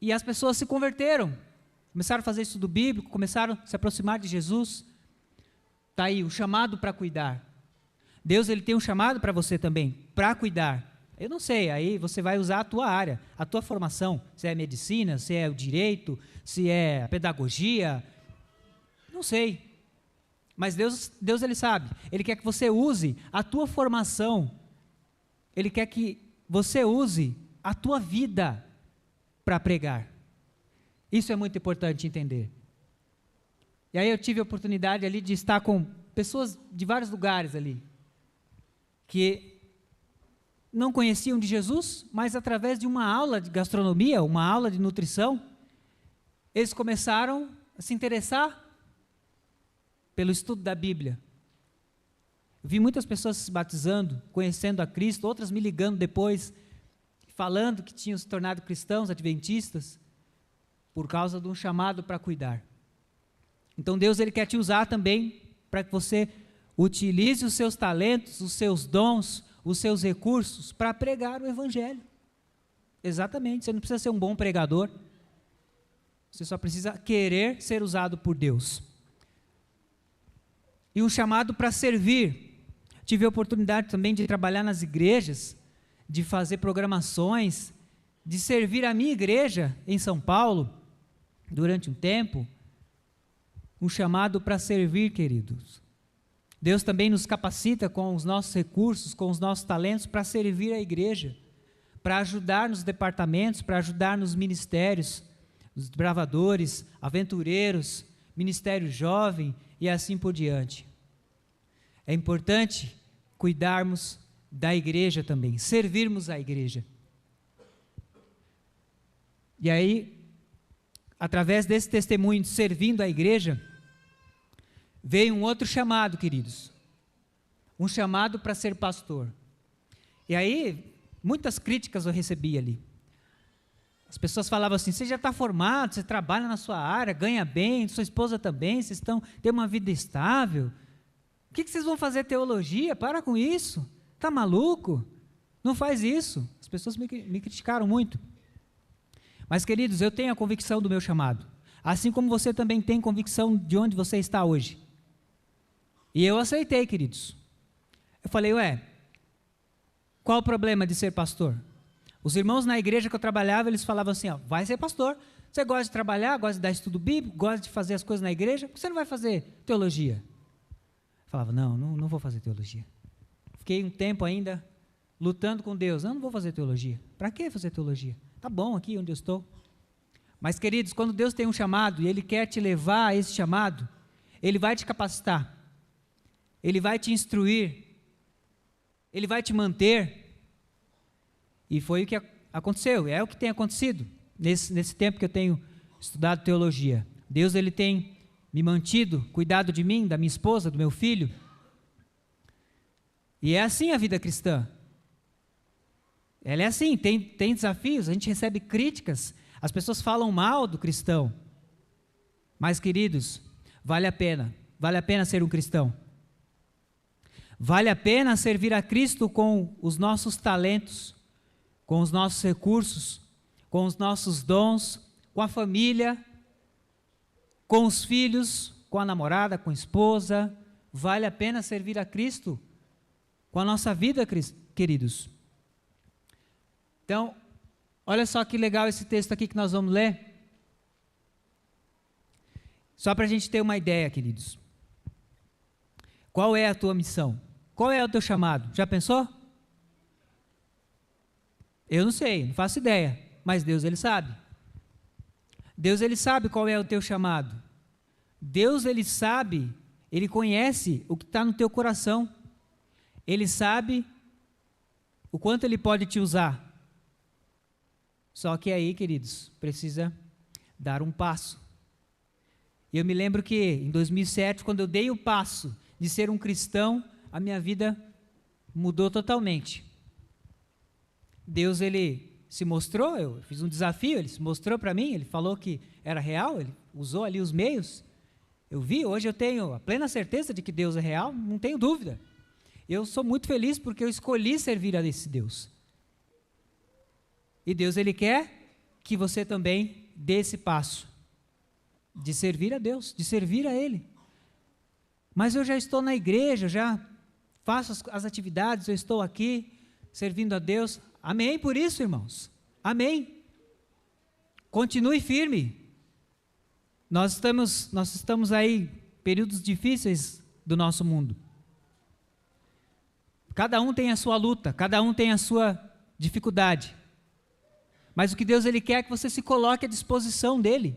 E as pessoas se converteram, começaram a fazer estudo bíblico, começaram a se aproximar de Jesus. Está aí, o chamado para cuidar. Deus ele tem um chamado para você também, para cuidar. Eu não sei, aí você vai usar a tua área, a tua formação, se é medicina, se é o direito, se é a pedagogia, não sei. Mas Deus ele sabe, Ele quer que você use a tua formação, Ele quer que você use a tua vida para pregar. Isso é muito importante entender. E aí eu tive a oportunidade ali de estar com pessoas de vários lugares ali, que não conheciam de Jesus, mas através de uma aula de gastronomia, uma aula de nutrição, eles começaram a se interessar pelo estudo da Bíblia. Vi muitas pessoas se batizando, conhecendo a Cristo, outras me ligando depois, falando que tinham se tornado cristãos, adventistas, por causa de um chamado para cuidar. Então Deus ele quer te usar também para que você utilize os seus talentos, os seus dons, os seus recursos para pregar o Evangelho. Exatamente, você não precisa ser um bom pregador, você só precisa querer ser usado por Deus. E um chamado para servir. Tive a oportunidade também de trabalhar nas igrejas, de fazer programações, de servir a minha igreja em São Paulo, durante um tempo. Um chamado para servir, queridos. Deus também nos capacita com os nossos recursos, com os nossos talentos, para servir a igreja, para ajudar nos departamentos, para ajudar nos ministérios, os bravadores, aventureiros, ministério jovem e assim por diante. É importante cuidarmos da igreja também, servirmos a igreja. E aí, através desse testemunho de servindo a igreja, veio um outro chamado, queridos. Um chamado para ser pastor. E aí, muitas críticas eu recebi ali. As pessoas falavam assim, você já está formado, você trabalha na sua área, ganha bem, sua esposa também, vocês têm uma vida estável. O que vocês vão fazer teologia? Para com isso. Está maluco? Não faz isso. As pessoas me criticaram muito. Mas, queridos, eu tenho a convicção do meu chamado. Assim como você também tem convicção de onde você está hoje. E eu aceitei, queridos. Eu falei, qual o problema de ser pastor? Os irmãos na igreja que eu trabalhava, eles falavam assim, vai ser pastor. Você gosta de trabalhar, gosta de dar estudo bíblico, gosta de fazer as coisas na igreja, por que você não vai fazer teologia? Eu falava, não vou fazer teologia. Fiquei um tempo ainda lutando com Deus. Não vou fazer teologia. Para que fazer teologia? Tá bom aqui onde eu estou. Mas, queridos, quando Deus tem um chamado e Ele quer te levar a esse chamado, Ele vai te capacitar, Ele vai te instruir, Ele vai te manter. E foi o que aconteceu, é o que tem acontecido nesse tempo que eu tenho estudado teologia. Deus ele tem me mantido, cuidado de mim, da minha esposa, do meu filho. E é assim a vida cristã. Ela é assim, tem desafios, a gente recebe críticas, as pessoas falam mal do cristão. Mas, queridos, vale a pena ser um cristão. Vale a pena servir a Cristo com os nossos talentos, com os nossos recursos, com os nossos dons, com a família, com os filhos, com a namorada, com a esposa. Vale a pena servir a Cristo com a nossa vida, queridos. Então, olha só que legal esse texto aqui que nós vamos ler. Só para a gente ter uma ideia, queridos. Qual é a tua missão? Qual é o teu chamado? Já pensou? Eu não sei, não faço ideia, mas Deus ele sabe. Deus ele sabe qual é o teu chamado. Deus ele sabe, ele conhece o que está no teu coração. Ele sabe o quanto ele pode te usar. Só que aí, queridos, precisa dar um passo. Eu me lembro que em 2007, quando eu dei o passo de ser um cristão, a minha vida mudou totalmente. Deus, ele se mostrou, eu fiz um desafio, ele se mostrou para mim, ele falou que era real, ele usou ali os meios. Eu vi, hoje eu tenho a plena certeza de que Deus é real, não tenho dúvida. Eu sou muito feliz porque eu escolhi servir a esse Deus. E Deus, ele quer que você também dê esse passo de servir a Deus, de servir a Ele. Mas eu já estou na igreja, já faço as atividades, eu estou aqui servindo a Deus. Amém por isso, irmãos. Amém. Continue firme. Nós estamos aí, períodos difíceis do nosso mundo. Cada um tem a sua luta, cada um tem a sua dificuldade. Mas o que Deus ele quer é que você se coloque à disposição dele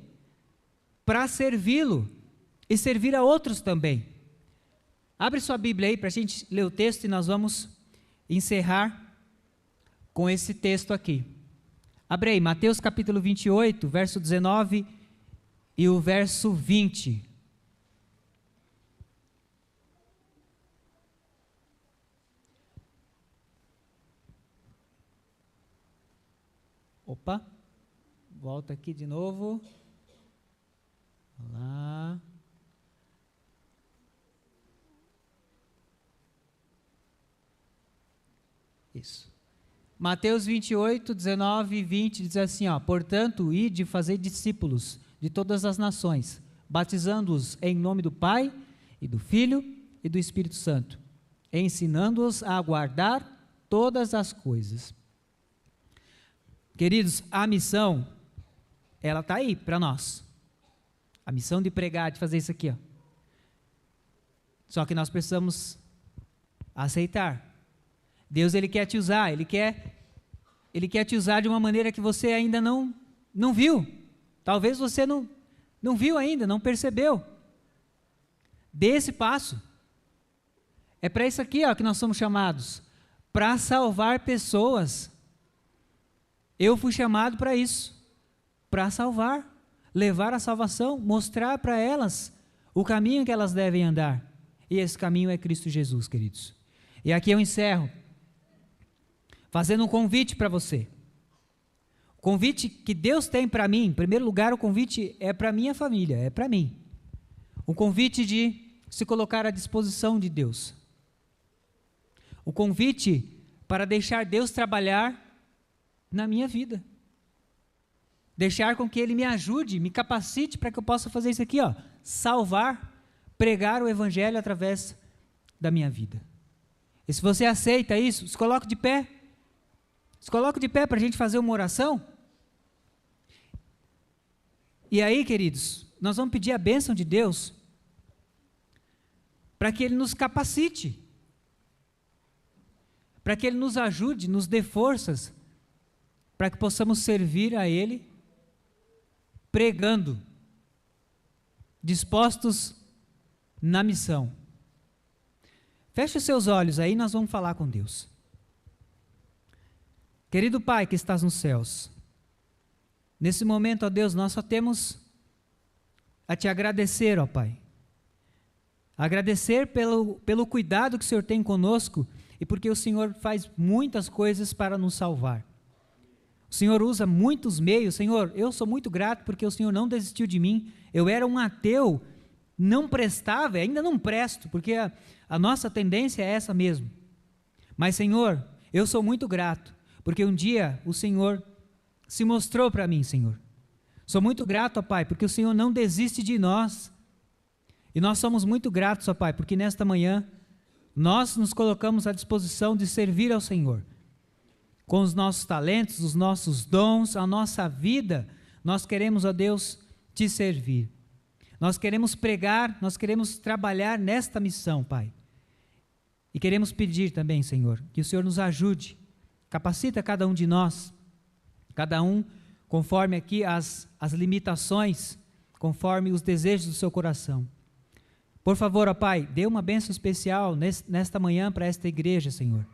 para servi-lo e servir a outros também. Abre sua Bíblia aí para a gente ler o texto e nós vamos encerrar com esse texto aqui. Abre aí, Mateus capítulo 28, verso 19 e o verso 20. Opa, volta aqui de novo. Lá. Isso. Mateus 28, 19 e 20 diz assim, ó: portanto, ide fazer discípulos de todas as nações, batizando-os em nome do Pai e do Filho e do Espírito Santo, ensinando-os a guardar todas as coisas. Queridos, a missão, ela está aí para nós. A missão de pregar, de fazer isso aqui, ó. Só que nós precisamos aceitar. Deus, Ele quer te usar, Ele quer te usar de uma maneira que você ainda não viu. Talvez você não viu ainda, não percebeu. Dê esse passo. É para isso aqui, ó, que nós somos chamados, para salvar pessoas. Eu fui chamado para isso, para salvar, levar a salvação, mostrar para elas o caminho que elas devem andar. E esse caminho é Cristo Jesus, queridos. E aqui eu encerro fazendo um convite para você. O convite que Deus tem para mim, em primeiro lugar, o convite é para minha família, é para mim. O convite de se colocar à disposição de Deus. O convite para deixar Deus trabalhar na minha vida. Deixar com que Ele me ajude, me capacite para que eu possa fazer isso aqui, ó, salvar, pregar o Evangelho através da minha vida. E se você aceita isso, se coloque de pé. Se coloque de pé para a gente fazer uma oração. E aí, queridos, nós vamos pedir a bênção de Deus para que Ele nos capacite, para que Ele nos ajude, nos dê forças, para que possamos servir a Ele pregando, dispostos na missão. Feche os seus olhos aí, nós vamos falar com Deus. Querido Pai que estás nos céus, nesse momento, ó Deus, nós só temos a Te agradecer, ó Pai. Agradecer pelo cuidado que o Senhor tem conosco e porque o Senhor faz muitas coisas para nos salvar. O Senhor usa muitos meios. Senhor, eu sou muito grato porque o Senhor não desistiu de mim. Eu era um ateu, não prestava, ainda não presto, porque a nossa tendência é essa mesmo. Mas, Senhor, eu sou muito grato, porque um dia o Senhor se mostrou para mim, Senhor. Sou muito grato, ó Pai, porque o Senhor não desiste de nós. E nós somos muito gratos, ó Pai, porque nesta manhã nós nos colocamos à disposição de servir ao Senhor. Com os nossos talentos, os nossos dons, a nossa vida, nós queremos, ó Deus, Te servir. Nós queremos pregar, nós queremos trabalhar nesta missão, Pai. E queremos pedir também, Senhor, que o Senhor nos ajude, capacita cada um de nós, cada um conforme aqui as limitações, conforme os desejos do seu coração. Por favor, ó Pai, dê uma bênção especial nesta manhã para esta igreja, Senhor.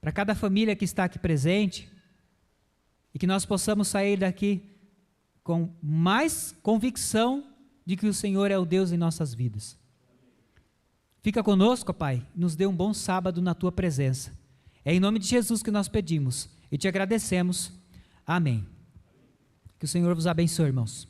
Para cada família que está aqui presente, e que nós possamos sair daqui com mais convicção de que o Senhor é o Deus em nossas vidas. Fica conosco, ó Pai, nos dê um bom sábado na Tua presença. É em nome de Jesus que nós pedimos e Te agradecemos. Amém. Que o Senhor vos abençoe, irmãos.